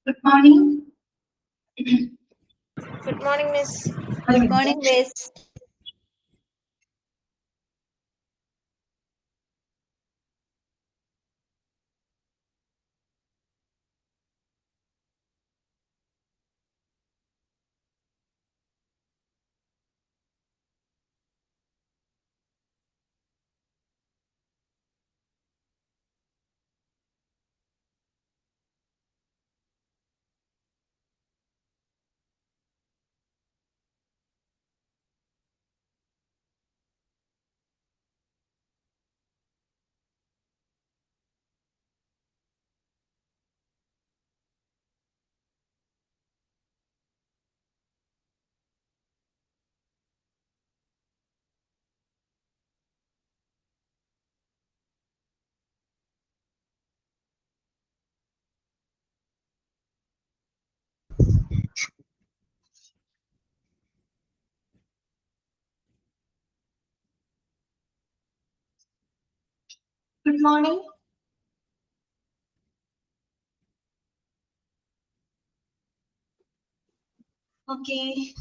Good morning. Good morning, Miss. Good morning, Miss. Good morning. Okay.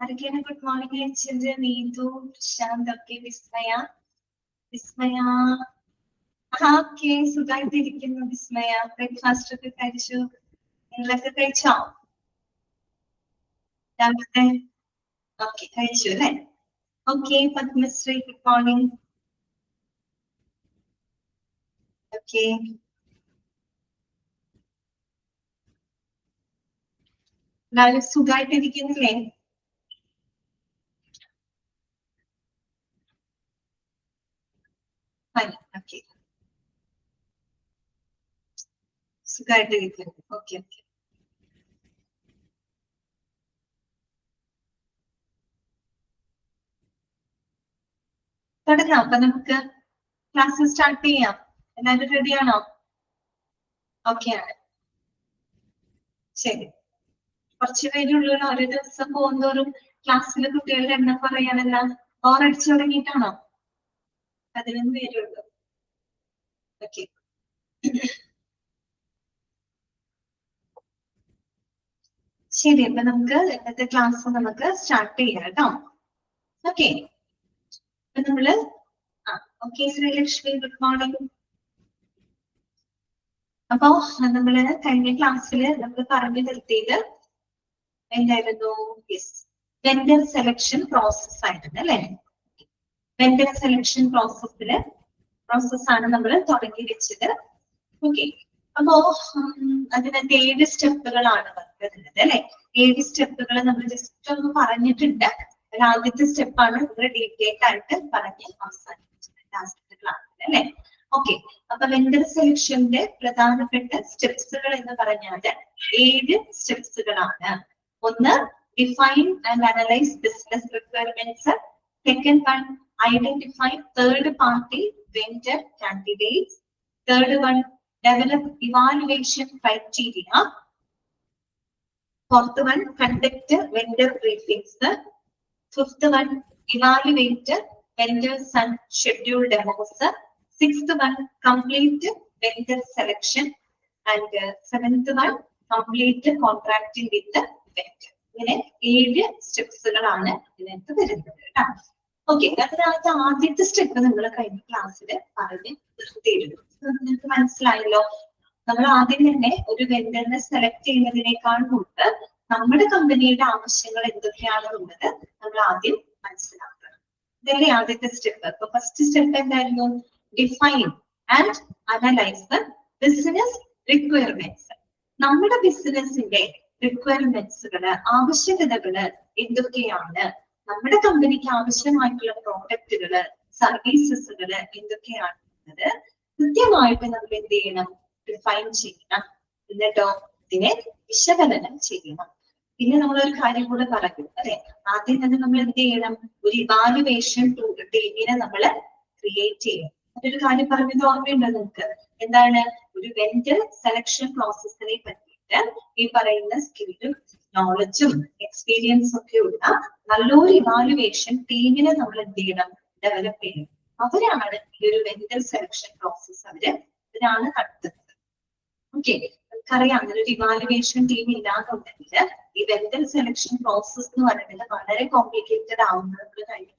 Again, good morning, children. Neetu, Prashant, okay, Vismaya. Okay, so guys, Vismaya. Breakfast ഒക്കെ കഴിച്ചു. നിങ്ങളൊക്കെ കഴിച്ചോ? രാവിലത്തെ okay കഴിച്ചു അല്ലേ? Okay, Padmasree, good morning. Okay. എല്ലാവരും സുഖമായിട്ടിരിക്കുന്നില്ലേ? Okay. സുഖമായിട്ടിരിക്കുന്നു. Okay. തുടങ്ങാം. അപ്പൊ നമുക്ക് ക്ലാസ് സ്റ്റാർട്ട് ചെയ്യാം. എല്ലാവരും റെഡിയാണോ? ഓക്കെ ആണ്. ശരി. കുറച്ച് പേരുള്ളൂ. ഓരോ ദിവസം പോകുന്നതോറും ക്ലാസ്സിലെ കുട്ടികളുടെ എണ്ണം പറയാനല്ല. ബോറടിച്ചു തുടങ്ങിയിട്ടാണോ? 11 പേരുള്ളൂ. ഓക്കെ. ശരി, അപ്പൊ നമുക്ക് ഇന്നത്തെ ക്ലാസ് നമുക്ക് സ്റ്റാർട്ട് ചെയ്യാം കേട്ടോ. ഓക്കെ. അപ്പൊ നമ്മള് ഓക്കെ ശ്രീലക്ഷ്മി, ഗുഡ് മോർണിംഗ്. അപ്പൊ നമ്മള് കഴിഞ്ഞ ക്ലാസ്സില് നമ്മൾ പറഞ്ഞു നിർത്തിയത് എന്തായിരുന്നു? വെണ്ടർ സെലക്ഷൻ പ്രോസസ് ആയിരുന്നു അല്ലെ? വെണ്ടർ സെലക്ഷൻ പ്രോസസ്സാണ് നമ്മൾ തുടങ്ങി വെച്ചത്. ഓക്കെ. അപ്പോ അതിനകത്ത് 7 സ്റ്റെപ്പുകളാണ് വരുന്നത് അല്ലെ? 7 സ്റ്റെപ്പുകൾ നമ്മൾ ജസ്റ്റ് ഒന്ന് പറഞ്ഞിട്ടുണ്ട്. ആദ്യത്തെ സ്റ്റെപ്പാണ് നമ്മൾ ഡീറ്റെയിൽ ആയിട്ട് പറഞ്ഞ് അവസാനിപ്പിച്ചത് ലാസ്റ്റത്തെ ക്ലാസ്സിൽ അല്ലെ? ഓക്കെ. അപ്പൊ വെണ്ടർ സെലക്ഷന്റെ പ്രധാനപ്പെട്ട സ്റ്റെപ്സുകൾ എന്ന് പറഞ്ഞാൽ 7 സ്റ്റെപ്സുകളാണ്. ഒന്ന്, define and analyse business requirements. Second one, identify third party vendor candidates. Third one, develop evaluation criteria. Fourth one, conduct vendor briefings. Fifth one, evaluate vendors and schedule demos. Sixth one, complete vendor selection. And seventh one, complete contracting with the vendor. ഇങ്ങനെ 7 സ്റ്റെപ്സുകളാണ് ഇതിനകത്ത് വരുന്നത് കേട്ടോ. Okay. അതിനകത്ത് ആദ്യത്തെ step നമ്മൾ കഴിഞ്ഞ ക്ലാസ്സിൽ പറഞ്ഞ് നിർത്തിയിരുന്നു. നിങ്ങൾക്ക് മനസ്സിലായല്ലോ? നമ്മൾ ആദ്യം തന്നെ ഒരു വെണ്ടറിനെ സെലക്ട് ചെയ്യുന്നതിനേക്കാൾ മുമ്പ് നമ്മുടെ കമ്പനിയുടെ ആവശ്യങ്ങൾ എന്തൊക്കെയാണെന്നുള്ളത് നമ്മൾ ആദ്യം മനസ്സിലാക്കണം. ഇതല്ലേ ആദ്യത്തെ സ്റ്റെപ്പ്. അപ്പൊ ഫസ്റ്റ് സ്റ്റെപ്പ് എന്തായിരുന്നു? Define and analyse business requirements. നമ്മുടെ ബിസിനസിന്റെ റിക്വയർമെന്റ്സുകള്, ആവശ്യകതകള് എന്തൊക്കെയാണ്, നമ്മുടെ കമ്പനിക്ക് ആവശ്യമായിട്ടുള്ള പ്രോഡക്റ്റുകള്, സർവീസസുകള് എന്തൊക്കെയാണെന്നത് കൃത്യമായിട്ട് നമ്മൾ എന്ത് ചെയ്യണം? ഡിഫൈൻ ചെയ്യണം. എന്നിട്ടോ ഇതിനെ വിശകലനം ചെയ്യണം. പിന്നെ നമ്മളൊരു കാര്യം കൂടെ പറഞ്ഞു അല്ലെ? ആദ്യം തന്നെ നമ്മൾ എന്ത് ചെയ്യണം? ഒരു ഇവാലുവേഷൻ ടീമിനെ നമ്മൾ ക്രിയേറ്റ് ചെയ്യണം. അതൊരു കാര്യം പറഞ്ഞത് ഓർമ്മയുണ്ടോ നിങ്ങൾക്ക്? എന്താണ്? ഒരു വെണ്ടർ സെലക്ഷൻ പ്രോസസ്സിനെ പറ്റിയിട്ട് ഈ പറയുന്ന സ്കില്ലും നോളജും എക്സ്പീരിയൻസും ഒക്കെ ഉള്ള നല്ലൊരു ഇവാലുവേഷൻ ടീമിനെ നമ്മൾ എന്ത് ചെയ്യണം? ഡെവലപ്പ് ചെയ്യണം. അവരാണ് ഈ ഒരു വെണ്ടർ സെലക്ഷൻ പ്രോസസ് ഇതിനാണ് നടത്തുന്നത്. ഓക്കെ. നമുക്കറിയാം അങ്ങനെ ഒരു ഇവാലുവേഷൻ ടീം ഇല്ലാന്നുണ്ടെങ്കിൽ ഈ വെൻഡർ സെലക്ഷൻ പ്രോസസ് എന്ന് പറയുന്നത് വളരെ കോംപ്ലിക്കേറ്റഡ് ആവുന്നത് നമ്മൾ കഴിഞ്ഞ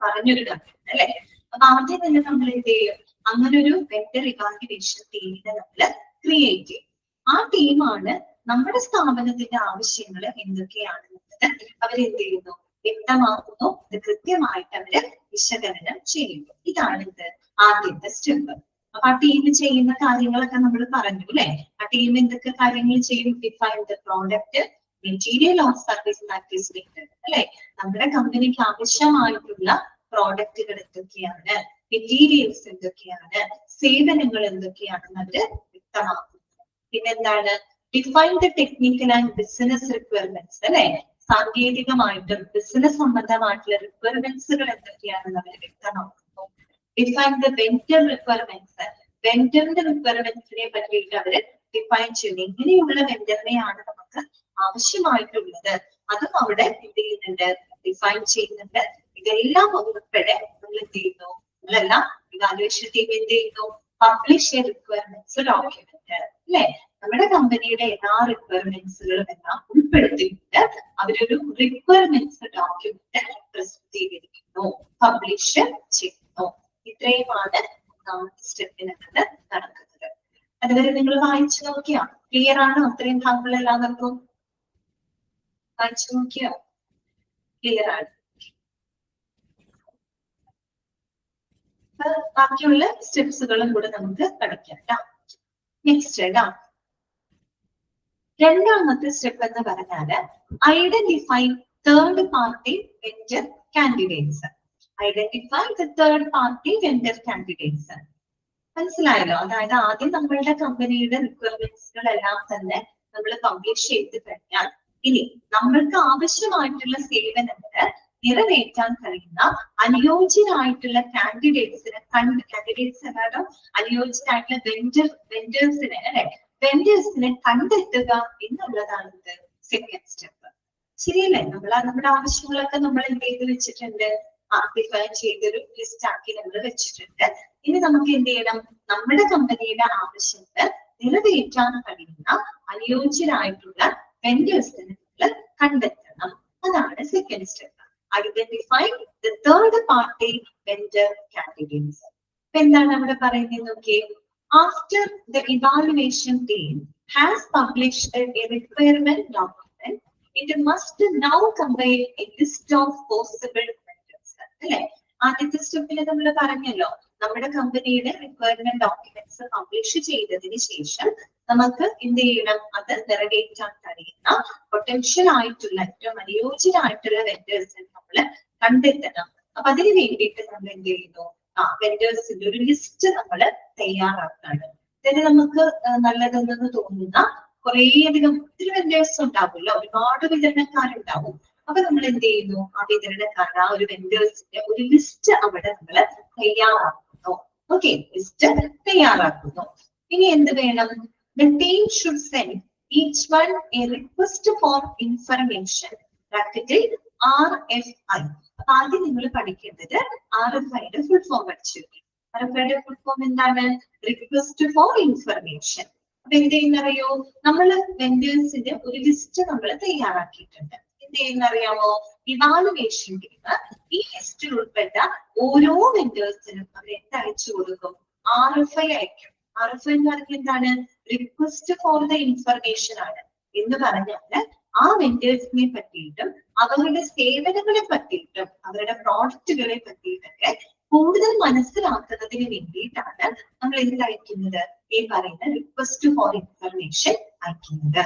പറഞ്ഞൊരു കാര്യം അല്ലെ. അപ്പൊ ആദ്യം തന്നെ നമ്മൾ എന്ത് ചെയ്യും, അങ്ങനെ ഒരു വെൻഡർ ഇവാലുവേഷൻ ടീമിനെ നമ്മൾ ക്രിയേറ്റ് ചെയ്യും. ആ ടീമാണ് നമ്മുടെ സ്ഥാപനത്തിന്റെ ആവശ്യങ്ങൾ എന്തൊക്കെയാണെന്നുള്ളത് അവരെന്ത് ചെയ്യുന്നു, വ്യക്തമാക്കുന്നു. ഇത് കൃത്യമായിട്ട് അവര് വിശകലനം ചെയ്യുന്നു. ഇതാണ് ഇത് ആദ്യത്തെ സ്റ്റെപ്പ്. അപ്പൊ ആ ടീം ചെയ്യുന്ന കാര്യങ്ങളൊക്കെ നമ്മൾ പറഞ്ഞു അല്ലെ. ആ ടീം എന്തൊക്കെ കാര്യങ്ങൾ ചെയ്യും? Define the product, material of service that is needed അല്ലെ. നമ്മുടെ കമ്പനിക്ക് ആവശ്യമായിട്ടുള്ള പ്രോഡക്റ്റുകൾ എന്തൊക്കെയാണ്, മെറ്റീരിയൽസ് എന്തൊക്കെയാണ്, സേവനങ്ങൾ എന്തൊക്കെയാണെന്ന് അവര് വ്യക്തമാക്കുന്നു. പിന്നെന്താണ്? Define the technical and business requirements അല്ലെ. സാങ്കേതികമായിട്ടും ബിസിനസ് സംബന്ധമായിട്ടുള്ള റിക്വയർമെന്റ്സുകൾ എന്തൊക്കെയാണെന്ന് അവർ വ്യക്തമാക്കുന്നു. ഡിഫൈൻ ദ വെൻഡർ റിക്വയർമെന്റ്സ്, വെൻഡറിന്റെ റിക്വയർമെന്റ്സിനെ പറ്റിയിട്ട് അവര് ഡിഫൈൻ ചെയ്യുന്നു. ഇങ്ങനെയുള്ള വെൻഡറിനെയാണ് നമുക്ക് ആവശ്യമായിട്ടുള്ളത്, അതും അവിടെ എന്ത് ചെയ്യുന്നുണ്ട്, ഡിഫൈൻ ചെയ്യുന്നുണ്ട്. ഇതെല്ലാം ഉൾപ്പെടെ നമ്മൾ എന്ത് ചെയ്യുന്നു, നമ്മളെല്ലാം ഇവാലുവേഷൻ ടീം എന്ത് ചെയ്യുന്നു, പബ്ലിഷ് റിക്വയർമെന്റ്സ് ഡോക്യുമെന്റ് അല്ലെ. നമ്മുടെ കമ്പനിയുടെ എല്ലാ റിക്വയർമെന്റ്സുകളും എല്ലാം ഉൾപ്പെടുത്തിയിട്ട് അവരൊരു റിക്വയർമെന്റ്സ് ഡോക്യുമെന്റ് പ്രസിദ്ധീകരിക്കുന്നു, പബ്ലിഷ് ചെയ്യുന്നു. ഇത്രയുമാണ് ഒന്നാമത്തെ സ്റ്റെപ്പിനകത്ത് നടക്കുന്നത്. അതുവരെ നിങ്ങൾ വായിച്ചു നോക്കിയാ ക്ലിയർ ആണോ? അത്രയും ഭാഗങ്ങൾ എല്ലാവർക്കും വായിച്ചു നോക്കിയാ ക്ലിയർ ആണ്? ബാക്കിയുള്ള സ്റ്റെപ്സുകളും കൂടെ നമുക്ക് പഠിക്കാം. നെക്സ്റ്റ് രണ്ടാമത്തെ സ്റ്റെപ്പ് എന്ന് പറഞ്ഞാല് identify third party vendor candidates. Identify the third party vendor candidates. മനസ്സിലായല്ലോ? അതായത് ആദ്യം നമ്മളുടെ കമ്പനിയുടെ റിക്വയർമെന്റ്സുകൾ എല്ലാം തന്നെ നമ്മൾ പബ്ലിഷ് ചെയ്ത് കഴിഞ്ഞാൽ ഇനി നമ്മൾക്ക് ആവശ്യമായിട്ടുള്ള സേവനങ്ങൾ നിറവേറ്റാൻ കഴിയുന്ന അനുയോജ്യരായിട്ടുള്ള കാൻഡിഡേറ്റ്സിനെ അല്ലാതെ അനുയോജ്യരായിട്ടുള്ള വെൻഡേഴ്സിനെ അല്ലെ, വെൻഡേഴ്സിനെ കണ്ടെത്തുക എന്നുള്ളതാണ് സെക്കൻഡ് സ്റ്റെപ്പ്. ശരിയല്ലേ? നമ്മുടെ ആവശ്യങ്ങളൊക്കെ നമ്മൾ എന്ത് ചെയ്ത് വെച്ചിട്ടുണ്ട്, ഡിഫൈൻ ചെയ്തൊരു ലിസ്റ്റ് ആക്കി നമ്മൾ വെച്ചിട്ടുണ്ട്. ഇനി നമുക്ക് എന്ത് ചെയ്യണം, നമ്മുടെ കമ്പനിയുടെ ആവശ്യങ്ങൾ നിറവേറ്റാൻ കഴിയുന്ന അനുയോജ്യരായിട്ടുള്ള വെൻഡേഴ്സിനെ നമ്മൾ കണ്ടെത്തണം. അതാണ് second step. Identify the third party vendor candidates. ഇപ്പൊ എന്താണ് അവിടെ പറയുന്നത് നോക്കിയേ. After the evaluation team has published A requirement document, it must now compile A list of possible vendors അല്ലെ. ആദ്യത്തെ സ്റ്റെപ്പിൽ നമ്മൾ പറഞ്ഞല്ലോ, നമ്മുടെ കമ്പനിയുടെ റിക്വയർമെന്റ് ഡോക്യുമെന്റ്സ് പബ്ലിഷ് ചെയ്തതിന് ശേഷം നമുക്ക് എന്ത് ചെയ്യണം, അത് നിറവേറ്റാൻ കഴിയുന്ന പൊട്ടൻഷ്യൽ ആയിട്ടുള്ള ഏറ്റവും അനുയോജ്യരായിട്ടുള്ള വെൻഡേഴ്സിനെ നമ്മൾ കണ്ടെത്തണം. അപ്പൊ അതിന് വേണ്ടിയിട്ട് നമ്മൾ എന്ത് ചെയ്യുന്നു, വെൻഡേഴ്സിന്റെ ഒരു ലിസ്റ്റ് നമ്മൾ തയ്യാറാക്കാണ്. അതായത് നമുക്ക് നല്ലതെന്ന് തോന്നുന്ന കുറേയധികം ഒത്തിരി വെൻഡേഴ്സ് ഉണ്ടാവുമല്ലോ, ഒരുപാട് വിതരണക്കാരുണ്ടാവും. അപ്പൊ നമ്മൾ എന്ത് ചെയ്യുന്നു, ആ വിതരണക്കാരുടെ ആ ഒരു വെൻഡേഴ്സിന്റെ ഒരു ലിസ്റ്റ് അവിടെ നമ്മൾ തയ്യാറാക്കുന്നു. ഓക്കെ, ലിസ്റ്റ് തയ്യാറാക്കുന്നു. ഇനി എന്ത് വേണം, the team should send each one a request for information, ബ്രാക്കറ്റിൽ RFI. അപ്പൊ ആദ്യം നിങ്ങൾ പഠിക്കേണ്ടത് RFIയുടെ ഫുൾ ഫോം പഠിച്ചു. RFIയുടെ ഫുൾ ഫോം എന്താണ്? Request for information. അപ്പൊ എന്ത് ചെയ്യുന്നറിയോ, നമ്മൾ വെൻഡേഴ്സിന്റെ ഒരു ലിസ്റ്റ് നമ്മൾ തയ്യാറാക്കിയിട്ടുണ്ട്. എന്ത് ചെയ്യുന്നറിയാമോ, ഇവാലുവേഷൻ ടീം ഈ ലിസ്റ്റിൽ ഉൾപ്പെട്ട ഓരോ വെൻഡേഴ്സിനും അവർ എന്ത് അയച്ചു കൊടുക്കും, RFI അയക്കും. RFI എന്ന് പറഞ്ഞാൽ എന്താണ്? റിക്വസ്റ്റ് ഫോർ ദ ഇൻഫർമേഷൻ ആണ്. എന്ന് പറഞ്ഞാല് ആ വെൻഡേഴ്സിനെ പറ്റിയിട്ടും അവരുടെ സേവനങ്ങളെ പറ്റിയിട്ടും അവരുടെ പ്രോഡക്റ്റുകളെ പറ്റിയിട്ടൊക്കെ കൂടുതൽ മനസ്സിലാക്കുന്നതിന് വേണ്ടിയിട്ടാണ് നമ്മൾ എന്ത് അയക്കുന്നത്, ഈ പറയുന്ന റിക്വസ്റ്റ് ഫോർ ഇൻഫർമേഷൻ അയക്കുന്നത്.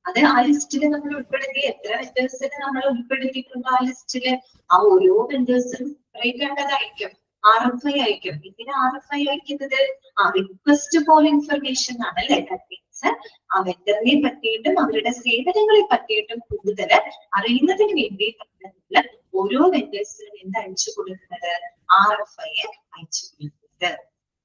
അത് ആ ലിസ്റ്റില് നമ്മൾ ഉൾപ്പെടുത്തി എത്ര വെൻഡേഴ്സിനെ നമ്മൾ ഉൾപ്പെടുത്തിയിട്ടുണ്ട് ആ ലിസ്റ്റില്, ആ ഓരോ വെൻഡേഴ്സിനും പറയേണ്ടതായിരിക്കും RFI അയക്കും. ഇതിന് RFI അയക്കുന്നത് റിക്വസ്റ്റ് ഫോർ ഇൻഫർമേഷൻ ആണ് അല്ലെ. ആ വെൻഡറിനെ പറ്റിയിട്ടും അവരുടെ സേവനങ്ങളെ പറ്റിയിട്ടും കൂടുതൽ അറിയുന്നതിന് വേണ്ടിയിട്ടാണ് ഓരോ വെൻഡേഴ്സിനും എന്ത് അയച്ചു കൊടുക്കുന്നത്, RFI അയച്ചു കൊടുക്കുന്നത്.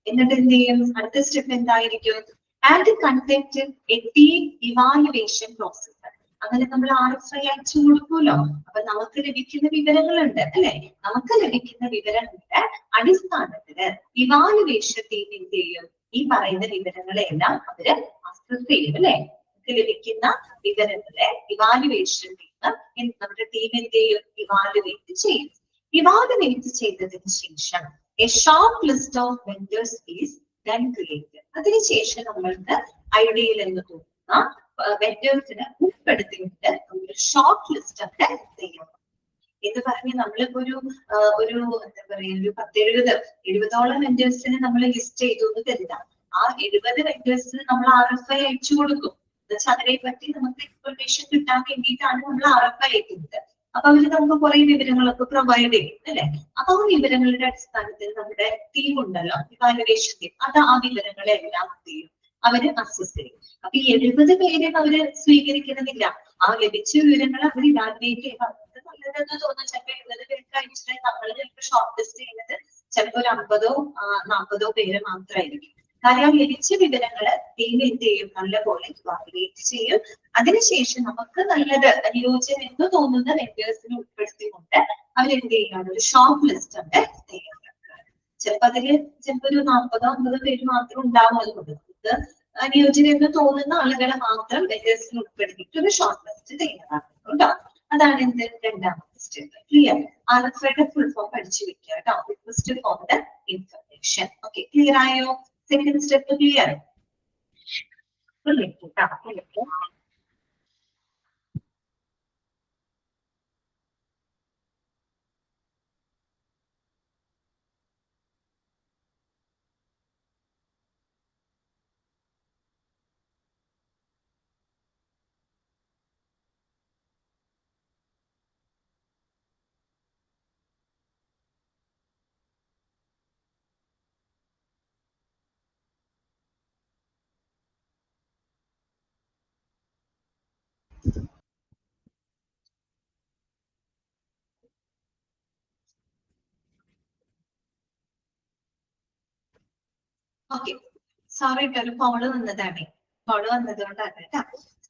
എന്നിട്ട് എന്ത് ചെയ്യും, അടുത്ത സ്റ്റെപ്പ് എന്തായിരിക്കും, and conduct A team evaluation process. അങ്ങനെ നമ്മൾ RFI അയച്ചു കൊടുക്കുമല്ലോ. അപ്പൊ നമുക്ക് ലഭിക്കുന്ന വിവരങ്ങളുണ്ട് അല്ലെ. നമുക്ക് ലഭിക്കുന്ന വിവരങ്ങളുടെ അടിസ്ഥാനത്തില് ഇവാലുവേഷൻ ടീം എന്ത് ചെയ്യും, ഈ പറയുന്ന വിവരങ്ങളെല്ലാം അവര് അസസ് ചെയ്യും അല്ലെ. നമുക്ക് ലഭിക്കുന്ന വിവരങ്ങളെ ഇവാലുവേഷൻ ടീം നമ്മുടെ ടീം എന്ത് ചെയ്യും, ഇവാലുവേറ്റ് ചെയ്യും. ഇവാലുവേറ്റ് ചെയ്തതിന് ശേഷം A short list of vendors is then created. അതിനുശേഷം നമ്മൾക്ക് ഐഡിയയിൽ എന്ന് തോന്നുന്ന വെൻഡേഴ്സിനെ ഉൾപ്പെടുത്തിയിട്ട് ഒരു ഷോർട്ട് ലിസ്റ്റ് ഒക്കെ ചെയ്യണം. എന്ന് പറഞ്ഞ് നമ്മളിപ്പോ ഒരു എന്താ പറയാ ഒരു 70-ഓളം വെൻഡേഴ്സിനെ നമ്മൾ ലിസ്റ്റ് ചെയ്തു എന്ന് കരുതാം. ആ 70 വെൻഡേഴ്സിന് നമ്മൾ RFI അയച്ചു കൊടുക്കും. എന്നുവെച്ചാൽ അതിനെ പറ്റി നമുക്ക് ഇൻഫർമേഷൻ കിട്ടാൻ വേണ്ടിയിട്ടാണ് നമ്മൾ RFI അയക്കുന്നത്. അപ്പൊ അവര് നമുക്ക് കുറെ വിവരങ്ങളൊക്കെ പ്രൊവൈഡ് ചെയ്യും അല്ലെ. അപ്പൊ ആ വിവരങ്ങളുടെ അടിസ്ഥാനത്തിൽ നമ്മുടെ ടീം ഉണ്ടല്ലോ, ഇവാലുവേഷൻ ടീം, അത് ആ വിവരങ്ങളെ എല്ലാം ചെയ്യും, അവര് അസസ് ചെയ്യും. അപ്പൊ ഈ 70 പേരെ അവര് സ്വീകരിക്കണമെന്നില്ല. ആ ലഭിച്ച വിവരങ്ങൾ അവർ ഇവാലുവേറ്റ് ചെയ്യുക. നല്ലതെന്ന് തോന്നുന്നു. ചിലപ്പോൾ 70 പേർക്ക് അയച്ചിട്ട് നമ്മൾ ചിലപ്പോൾ ഷോർട്ട് ലിസ്റ്റ് ചെയ്യുന്നത് ചിലപ്പോൾ ഒരു 50-40 പേര് മാത്രമായിരിക്കും. കാരണം ലഭിച്ച വിവരങ്ങള് ടീം എന്ത് ചെയ്യും, നല്ലപോലെ ഇവാലുവേറ്റ് ചെയ്യും. അതിനുശേഷം നമുക്ക് നല്ലത് അനുയോജ്യം എന്ന് തോന്നുന്ന വെൻഡേഴ്സിനെ ഉൾപ്പെടുത്തിക്കൊണ്ട് അവരെന്ത് ചെയ്യാണ്, ഒരു ഷോർട്ട് ലിസ്റ്റ് ഉണ്ട് തയ്യാറാക്കുക. ചിലപ്പോൾ അതില് ഒരു 40-50 പേര് മാത്രം ഉണ്ടാവുന്നത് കൊണ്ട് അനുയോജ്യം എന്ന് തോന്നുന്ന ആളുകളെ മാത്രം വെൻഡേഴ്സിനെ ഉൾപ്പെടുത്തിയിട്ട് ഒരു ഷോർട്ട് ലിസ്റ്റ് തയ്യാറാക്കുന്നുണ്ടോ. അതാണ് എന്ത്, രണ്ടാമത്തെ സ്റ്റെപ്പ്. ക്ലിയർ? RFIയുടെ ഫുൾ ഫോം പഠിച്ചു വെക്കുക കേട്ടോ. Request for the information. Okay, clear ആയോ? Second step clear? Okay, sorry കേട്ടോ, ഒരു കോള് വന്നതാണ്. കോള് വന്നതുകൊണ്ടാണ് കേട്ടോ.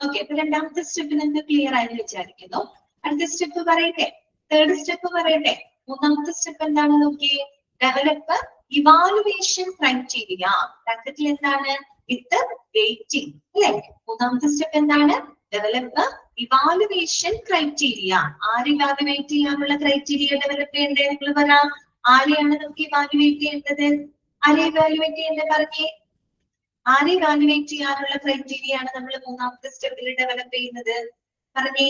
ഓക്കെ, അപ്പൊ രണ്ടാമത്തെ സ്റ്റെപ്പ് നിങ്ങൾക്ക് ക്ലിയർ ആയെന്ന് വിചാരിക്കുന്നു. അടുത്ത സ്റ്റെപ്പ് പറയട്ടെ, തേർഡ് സ്റ്റെപ്പ് പറയട്ടെ. മൂന്നാമത്തെ സ്റ്റെപ്പ് എന്താണ് നോക്കിയേ, ഡെവലപ്പ് ഇവാലുവേഷൻ ക്രൈറ്റീരിയ. ബ്രാക്കറ്റിൽ എന്താണ്, വിത്ത് വെയിറ്റിംഗ് അല്ലെ. മൂന്നാമത്തെ സ്റ്റെപ്പ് എന്താണ്, ഡെവലപ്പ് ഇവാലുവേഷൻ ക്രൈറ്റീരിയ. ആര് ഇവാലുവേറ്റ് ചെയ്യാനുള്ള ക്രൈറ്റീരിയ ഡെവലപ്പ് ചെയ്യേണ്ടത്, നിങ്ങൾ പറയാം. ആരെയാണ് നമുക്ക് ഇവാലുവേറ്റ് ചെയ്യേണ്ടത്? ആരെ ഇവാലുവേറ്റ് ചെയ്യേണ്ടത് പറഞ്ഞേ? ആരെ ഇവാലുവേറ്റ് ചെയ്യാനുള്ള ക്രൈറ്റീരിയ ആണ് നമ്മൾ മൂന്നാമത്തെ സ്റ്റെപ്പിൽ ഡെവലപ്പ് ചെയ്യുന്നത് പറഞ്ഞേ?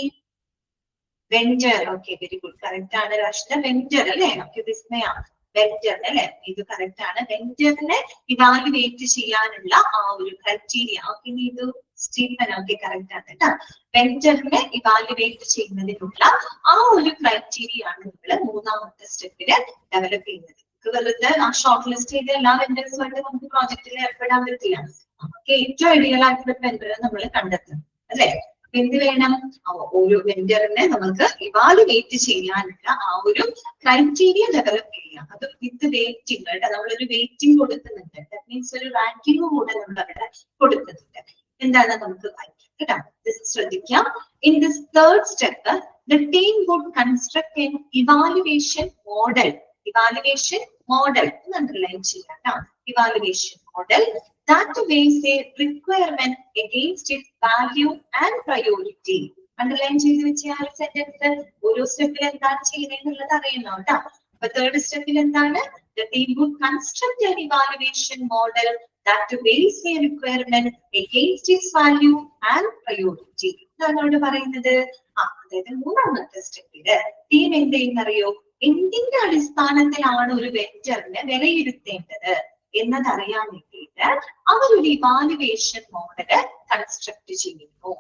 Vendor. Okay, very good, correct ആണ് രാഷ്ട്ര. വെൻഡർ അല്ലെ. ഓക്കെ, വിസ്മയ, വെൻഡർ അല്ലെ, ഇത് കറക്റ്റ് ആണ്. വെൻഡറിനെ ഇവാലുവേറ്റ് ചെയ്യാനുള്ള ആ ഒരു ക്രൈറ്റീരിയ. ഓക്കെ, ഇത് സ്റ്റീഫൻ. ഓക്കെ, കറക്റ്റ് ആണ് കേട്ടോ. വെൻഡറിനെ ഇവാലുവേറ്റ് ചെയ്യുന്നതിനുള്ള ആ ഒരു ക്രൈറ്റീരിയ ആണ് നമ്മൾ മൂന്നാമത്തെ സ്റ്റെപ്പിൽ ഡെവലപ്പ് ചെയ്യുന്നത്. വെറുതെ ആ ഷോർട്ട് ലിസ്റ്റ് ചെയ്ത എല്ലാ വെൻഡേഴ്സുമായിട്ട് നമുക്ക് പ്രോജക്റ്റിൽ ഏർപ്പെടാൻ പറ്റില്ല. നമുക്ക് ഏറ്റവും ഐഡിയൽ ആയിട്ടുള്ള വെൻഡറെ നമ്മൾ കണ്ടെത്തും അല്ലെ. എന്ത് വേണം, ഒരു വെൻഡറിനെ നമുക്ക് ഇവാലുവേറ്റ് ചെയ്യാനുള്ള ആ ഒരു ക്രൈറ്റീരിയ ഡെവലപ്പ് ചെയ്യാം. അത് വിത്ത് വെയിറ്റിംഗ് കേട്ടോ. നമ്മളൊരു വെയിറ്റിംഗ് കൊടുക്കുന്നുണ്ട്. ദാറ്റ് മീൻസ് ഒരു റാങ്കിങ് കൂടെ നമ്മൾ അവിടെ കൊടുക്കുന്നുണ്ട്. എന്താണ് നമുക്ക് വായിക്കാം കേട്ടോ, ശ്രദ്ധിക്കാം. In this third step the team would construct an evaluation model. Evaluation model underline ചെയ്യാം. Evaluation model that weighs a requirement against its value and priority. അണ്ടർലൈൻ ചെയ്ത് വെച്ച ആ സെന്റൻസ് ഓരോ സ്റ്റെപ്പിൽ എന്താണ് ചെയ്യുന്നത് അറിയണം കേട്ടോ. അപ്പൊ തേർഡ് സ്റ്റെപ്പിൽ എന്താണ്, the team would construct an evaluation model that weighs a requirement against its value and priority. ഇതാണ് അവിടെ പറയുന്നത്. അതായത് മൂന്നാമത്തെ സ്റ്റെപ്പില് ടീം എന്ത് ചെയ്യുന്നറിയോ, എന്തിന്റെ അടിസ്ഥാനത്തിലാണ് ഒരു വെൻഡറിനെ വിലയിരുത്തേണ്ടത് എന്നതറിയാൻ വേണ്ടിയിട്ട് അവരൊരു ഇവാലുവേഷൻ മോഡല് കൺസ്ട്രക്ട് ചെയ്യുന്നു.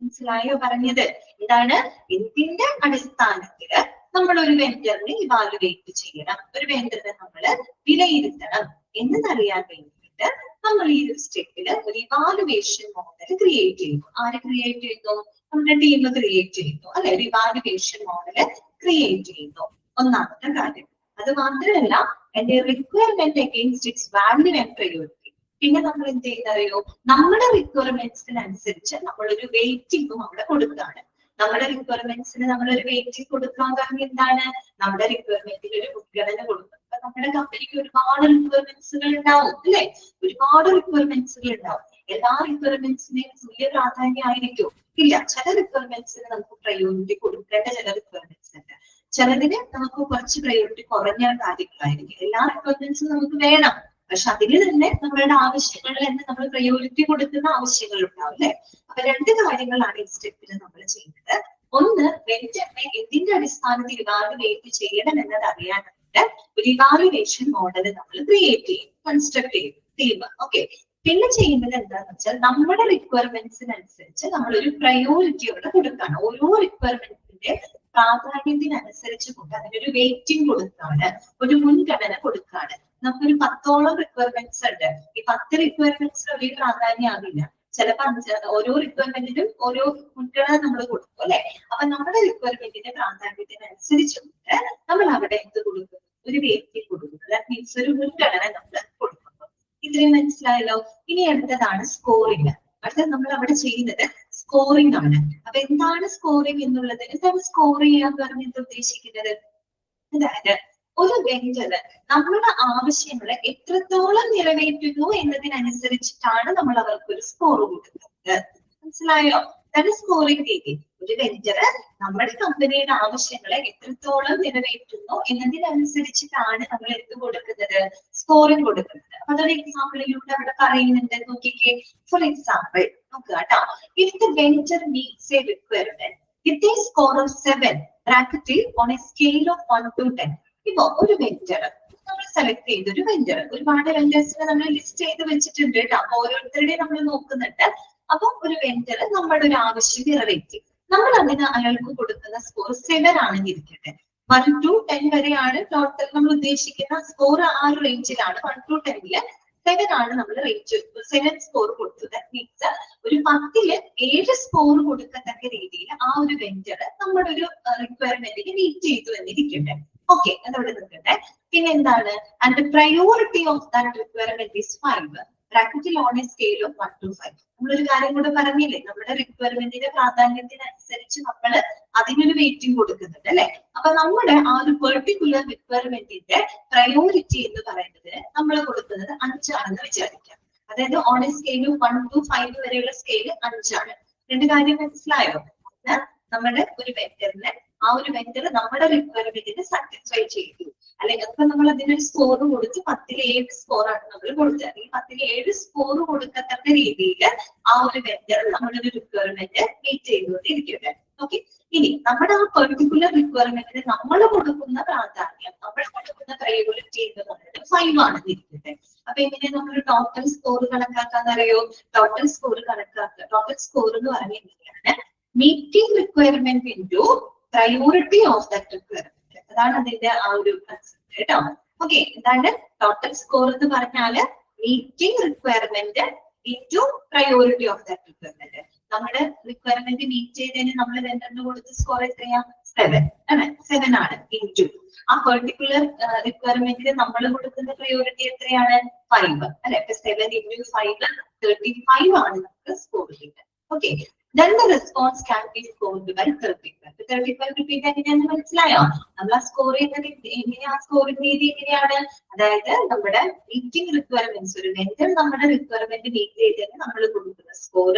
മനസ്സിലായോ പറഞ്ഞത്? എന്താണ്, എന്തിന്റെ അടിസ്ഥാനത്തില് നമ്മൾ ഒരു വെൻഡറിനെ ഇവാലുവേറ്റ് ചെയ്യണം, ഒരു വെൻഡറിനെ നമ്മൾ വിലയിരുത്തണം എന്നതറിയാൻ വേണ്ടിയിട്ട് നമ്മൾ ഈ ഒരു സ്റ്റെപ്പില് ഒരു ഇവാലുവേഷൻ മോഡൽ ക്രിയേറ്റ് ചെയ്യുന്നു. ആര് ക്രിയേറ്റ് ചെയ്യുന്നു? നമ്മുടെ ടീം ക്രിയേറ്റ് ചെയ്യുന്നു അല്ലെ. ഒരു ഇവാലുവേഷൻ മോഡല് ക്രിയേറ്റ് ചെയ്യുന്നു. ഒന്നാമത്തെ കാര്യം. അത് മാത്രമല്ല, എന്റെ requirement against it's value and priority. പിന്നെ നമ്മൾ എന്ത് ചെയ്യുന്നറിയോ, നമ്മുടെ റിക്വയർമെന്റ്സിനനുസരിച്ച് നമ്മളൊരു വെയിറ്റിംഗും അവിടെ കൊടുക്കുകയാണ്. നമ്മുടെ റിക്വയർമെന്റ്സിന് നമ്മളൊരു വെയിറ്റിംഗ് കൊടുക്കാൻ കാരണം എന്താണ്, നമ്മുടെ റിക്വയർമെന്റിൽ ഒരു മുൻഗണന കൊടുക്കും. നമ്മുടെ കമ്പനിക്ക് ഒരുപാട് റിക്വയർമെന്റ്സുകൾ ഉണ്ടാവും അല്ലെ, ഒരുപാട് റിക്വയർമെന്റ്സുകൾ ഉണ്ടാവും. എല്ലാ റിക്വയർമെന്റ്സിനെയും തുല്യ പ്രാധാന്യം ആയിരിക്കും? ഇല്ല. ചില റിക്വയർമെന്റ്സിന് നമുക്ക് പ്രയോറിറ്റി കൊടുക്കേണ്ട ചില റിക്വയർമെന്റ്സ് ഉണ്ട്. ചിലതിന് നമുക്ക് കുറച്ച് പ്രയോറിറ്റി കുറഞ്ഞ കാര്യങ്ങളായിരിക്കും. എല്ലാ റിക്വയർമെന്റ്സും നമുക്ക് വേണം, പക്ഷെ അതിൽ തന്നെ നമ്മളുടെ ആവശ്യങ്ങളിൽ തന്നെ നമ്മൾ പ്രയോറിറ്റി കൊടുക്കുന്ന ആവശ്യങ്ങൾ ഉണ്ടാവും അല്ലെ. അപ്പൊ രണ്ട് കാര്യങ്ങളാണ് ഈ സ്റ്റെപ്പിൽ നമ്മൾ ചെയ്യുന്നത്. ഒന്ന്, വെണ്ടറിനെ എന്തിന്റെ അടിസ്ഥാനത്തിൽ ഇവാലുവേറ്റ് ചെയ്യണം എന്നത് അറിയാനായിട്ട് ഒരു ഇവാലുവേഷൻ മോഡൽ നമ്മൾ ക്രിയേറ്റ് ചെയ്യും, കൺസ്ട്രക്ട് ചെയ്യും, ടീം. ഓക്കെ. പിന്നെ ചെയ്യുന്നത് എന്താണെന്ന് വെച്ചാൽ നമ്മുടെ റിക്വയർമെന്റ്സിനനുസരിച്ച് നമ്മളൊരു പ്രയോറിറ്റി അവിടെ കൊടുക്കുകയാണ്. ഓരോ റിക്വയർമെന്റിന്റെ പ്രാധാന്യത്തിനനുസരിച്ച് കൊണ്ട് അതിനൊരു വെയിറ്റിംഗ് കൊടുക്കുകയാണ്, ഒരു മുൻഗണന കൊടുക്കുകയാണ്. നമുക്കൊരു 10ഓളം റിക്വയർമെന്റ്സ് ഉണ്ട്. ഈ 10 റിക്വയർമെന്റ്സിന് ഒരു പ്രാധാന്യം ആകില്ല. ചിലപ്പോൾ ഓരോ റിക്വയർമെന്റിനും ഓരോ മുൻഗണന നമ്മൾ കൊടുക്കും അല്ലെ. അപ്പൊ നമ്മുടെ റിക്വയർമെന്റിന്റെ പ്രാധാന്യത്തിനനുസരിച്ചുകൊണ്ട് നമ്മൾ അവിടെ എന്ത് കൊടുക്കുന്നു? ഒരു വെയിറ്റിംഗ് കൊടുക്കുന്നു. ദാറ്റ് മീൻസ് ഒരു മുൻഗണന നമ്മൾ കൊടുക്കുന്നു. ഇത്രയും മനസ്സിലായല്ലോ. ഇനി അടുത്തതാണ് സ്കോറിംഗ്. അടുത്തത് നമ്മൾ അവിടെ ചെയ്യുന്നത് സ്കോറിംഗ് ആണ്. അപ്പൊ എന്താണ് സ്കോറിംഗ് എന്നുള്ളത്? എന്താണ് സ്കോർ ചെയ്യാന്ന് പറഞ്ഞിട്ട് ഉദ്ദേശിക്കുന്നത്? അതായത് ഒരു വെണ്ടർ നമ്മുടെ ആവശ്യങ്ങളെ എത്രത്തോളം നിറവേറ്റുന്നു എന്നതിനനുസരിച്ചിട്ടാണ് നമ്മൾ അവർക്ക് ഒരു സ്കോർ കൊടുക്കുന്നത്. മനസ്സിലായോ? അതാണ് സ്കോറിംഗ് രീതി. ഒരു വെണ്ടർ നമ്മുടെ കമ്പനിയുടെ ആവശ്യങ്ങളെ എത്രത്തോളം നിറവേറ്റുന്നു എന്നതിനനുസരിച്ചിട്ടാണ് നമ്മൾ എന്ത് കൊടുക്കുന്നത്? സ്കോറിംഗ് കൊടുക്കുന്നത്. അപ്പൊ അതൊരു എക്സാമ്പിളിലൂടെ അവിടെ പറയുന്നുണ്ട്, നോക്കിക്കേ. ഫോർ എക്സാമ്പിൾ നോക്കുക കേട്ടോ. If the vendor meats A requirement with a score of 7 ബ്രാക്കറ്റിൽ on A scale of 1 to 10. ഇപ്പൊ ഒരു വെണ്ടർ നമ്മൾ സെലക്ട് ചെയ്ത ഒരു വെണ്ടർ, ഒരുപാട് വെണ്ടേഴ്സിനെ നമ്മൾ ലിസ്റ്റ് ചെയ്ത് വെച്ചിട്ടുണ്ട് കേട്ടോ. അപ്പൊ ഓരോരുത്തരുടെയും നമ്മൾ നോക്കുന്നുണ്ട്. അപ്പൊ ഒരു വെണ്ടർ നമ്മുടെ ഒരു ആവശ്യം നിറവേറ്റി, നമ്മൾ അതിന് അയാൾക്ക് കൊടുക്കുന്ന സ്കോർ 7 ആണെങ്കിൽ ഇരിക്കട്ടെ. 1 to 10 വരെയാണ് ടോട്ടൽ നമ്മൾ ഉദ്ദേശിക്കുന്ന സ്കോർ. ആ ഒരു റേഞ്ചിലാണ്. 1 to 10 7 ആണ് നമ്മൾ റേഞ്ച്. 7 സ്കോർ കൊടുത്തത് മീൻസ് ഒരു 10ല് 7 സ്കോർ കൊടുക്കത്തക്ക രീതിയിൽ ആ ഒരു വെണ്ടർ നമ്മുടെ ഒരു റിക്വയർമെന്റിന് മീറ്റ് ചെയ്തു എന്നിരിക്കട്ടെ. ഓക്കെ, അതവിടെ നിൽക്കട്ടെ. പിന്നെ എന്താണ്? And priority of that requirement is 5 ബ്രാക്കറ്റിൽ on A scale of 1 to 5. നമ്മളൊരു കാര്യം കൂടെ പറഞ്ഞില്ലേ, നമ്മുടെ റിക്വയർമെന്റിന്റെ പ്രാധാന്യത്തിനനുസരിച്ച് നമ്മൾ അതിനൊരു വെയിറ്റിംഗ് കൊടുക്കുന്നുണ്ട് അല്ലെ. അപ്പൊ നമ്മുടെ ആ ഒരു പെർട്ടിക്കുലർ റിക്വയർമെന്റിന്റെ പ്രയോറിറ്റി എന്ന് പറയുന്നത് നമ്മൾ കൊടുക്കുന്നത് 5 ആണെന്ന് വിചാരിക്കാം. അതായത് on A scale of 1 to 5 വരെയുള്ള സ്കെയിൽ 5 ആണ്. രണ്ട് കാര്യം മനസ്സിലായോ? നമ്മുടെ ഒരു വെണ്ടറിന് ആ ഒരു വെണ്ടർ നമ്മുടെ റിക്വയർമെന്റിനെ സാറ്റിസ്ഫൈ ചെയ്തു, അല്ലെങ്കിൽ അപ്പൊ നമ്മൾ അതിനൊരു സ്കോർ കൊടുത്ത് 10ൽ 7 സ്കോറാണ് നമ്മൾ കൊടുത്തത്. ഈ 10ൽ 7 സ്കോർ കൊടുക്കത്തക്ക രീതിയിൽ ആ ഒരു വെണ്ടർ നമ്മുടെ ഒരു റിക്വയർമെന്റ് മീറ്റ് ചെയ്തുകൊണ്ടിരിക്കട്ടെ. ഓക്കെ. ഇനി നമ്മുടെ ആ പെർട്ടിക്കുലർ റിക്വയർമെന്റിന് നമ്മൾ കൊടുക്കുന്ന പ്രാധാന്യം, നമ്മൾ കൊടുക്കുന്ന പ്രയോറിറ്റി എന്ന് പറയുന്നത് 5 ആണെന്ന് ഇരിക്കട്ടെ. അപ്പൊ എങ്ങനെ നമ്മൾ ടോട്ടൽ സ്കോർ കണക്കാക്കാന്നറിയോ? ടോട്ടൽ സ്കോർ കണക്കാക്കുക. ടോട്ടൽ സ്കോർ എന്ന് പറഞ്ഞാൽ എങ്ങനെയാണ്? Meeting requirement into priority of that requirement. അതാണ് അതിന്റെ ആ ഒരു കൺസെപ്റ്റ് കേട്ടോ. ഓക്കെ. എന്താണ് ടോട്ടൽ സ്കോർ എന്ന് പറഞ്ഞാല്? Meeting requirement into priority of that requirement. നമ്മുടെ റിക്വയർമെന്റ് മീറ്റ് ചെയ്തതിന് നമ്മൾ വെണ്ടറിന് കൊടുത്ത സ്കോർ എത്രയാ? 7 ആണ്. 7 ആണ് ഇൻടു ആ പെർട്ടിക്കുലർ റിക്വയർമെന്റിന് നമ്മൾ കൊടുക്കുന്ന പ്രയോറിറ്റി എത്രയാണ്? 5 അല്ലെ. 7 into 5 35 ആണ് നമുക്ക് സ്കോർ ചെയ്യുന്നത്. Okay. Then the response can be scored by 35. 35 repeat എങ്ങനെയാണെന്ന് മനസ്സിലായോ? നമ്മൾ ആ സ്കോർ ചെയ്യുന്നത് എങ്ങനെയാ? സ്കോറിംഗ് രീതി എങ്ങനെയാണ്? അതായത് നമ്മുടെ മീറ്റിംഗ് റിക്വയർമെന്റ്സ്, ഒരു വെണ്ടർ നമ്മുടെ റിക്വയർമെന്റ് മീറ്റ് ചെയ്തതിന് നമ്മൾ കൊടുക്കുന്ന സ്കോർ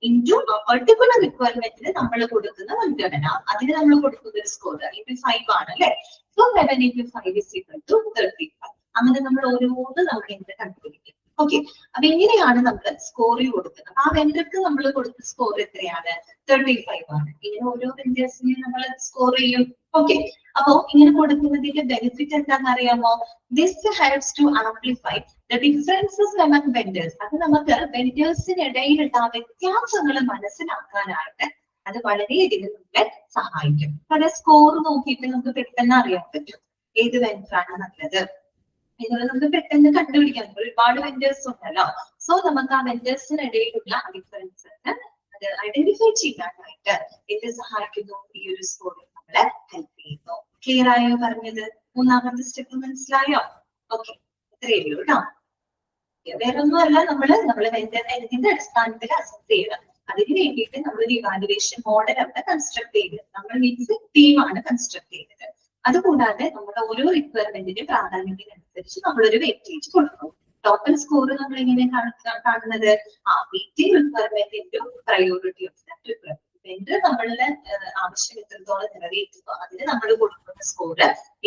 ഇൻടു പെർട്ടിക്കുലർ റിക്വയർമെന്റിന് നമ്മൾ കൊടുക്കുന്ന മുൻഗണന, അതിന് നമ്മൾ കൊടുക്കുന്ന ഒരു സ്കോർ into 5 ആണ് അല്ലെ. So 7 into 5 is equal to 35. അങ്ങനെ നമ്മൾ ഓരോന്ന് നമ്മൾ ഇങ്ങനെ കണ്ടുപിടിക്കും. ഓക്കെ. അപ്പൊ എങ്ങനെയാണ് നമ്മൾ സ്കോർ കൊടുക്കുന്നത്? ആ വെണ്ടർക്ക് നമ്മൾ കൊടുത്ത സ്കോർ എത്രയാണ്? 35 ആണ്. ഇങ്ങനെ ഓരോ വെണ്ടേഴ്സിനെയും നമ്മൾ സ്കോർ ചെയ്യും. ഓക്കെ. അപ്പോ ഇങ്ങനെ കൊടുക്കുന്നതിന്റെ ബെനിഫിറ്റ് എന്താണെന്ന് അറിയാമോ? This helps to amplify the differences among vendors. അത് നമുക്ക് വെണ്ടേഴ്സിനിടയിലുള്ള വ്യത്യാസങ്ങൾ മനസ്സിലാക്കാനായിട്ട് അത് വളരെയധികം നമ്മളെ സഹായിക്കും. കാരണം സ്കോർ നോക്കിയിട്ട് നമുക്ക് പെട്ടെന്ന് അറിയാൻ പറ്റും ഏത് വെണ്ടറാണ് നല്ലത് എന്നുള്ളത്. നമുക്ക് പെട്ടെന്ന് കണ്ടുപിടിക്കാൻ പറ്റും. ഒരുപാട് വെണ്ടേഴ്സ് ഉണ്ടല്ലോ. സോ നമുക്ക് ആ വെണ്ടേഴ്സിനിടയിലുള്ള ഡിഫറൻസ് അത് ഐഡന്റിഫൈ ചെയ്യാനായിട്ട് ഇത് സഹായിക്കുന്നു. ഈ ഒരു സ്കോർ നമ്മളെ ഹെൽപ്പ് ചെയ്യുന്നു. ക്ലിയർ ആയോ പറഞ്ഞത്? മൂന്നാമത്തെ സ്റ്റെപ്പ് മനസ്സിലായോ? ഓക്കെ. ഇത്രയേ ഉള്ളൂ കേട്ടോ. വേറെ ഒന്നുമല്ല, നമ്മള് വെണ്ടറിനെ ഇതിന്റെ അടിസ്ഥാനത്തിൽ അസസ് ചെയ്യണം. അതിന് വേണ്ടിയിട്ട് നമ്മളൊരു ഇവാലുവേഷൻ മോഡൽ അവിടെ കൺസ്ട്രക്ട് ചെയ്തത്. നമ്മൾ മീൻസ് ടീമാണ് കൺസ്ട്രക്ട് ചെയ്തത്. അതുകൂടാതെ നമ്മുടെ ഓരോ റിക്വയർമെന്റിന്റെ പ്രാധാന്യത്തിനനുസരിച്ച് നമ്മളൊരു വെയിറ്റേജ് കൊടുക്കും. ടോട്ടൽ സ്കോർ നമ്മൾ എങ്ങനെ കാണുന്നത്? Meeting requirement into priority of that requirement. Vendor നമ്മളുടെ ആവശ്യം എത്രത്തോളം നിറവേറ്റുന്നു അതിന് നമ്മൾ കൊടുക്കുന്ന സ്കോർ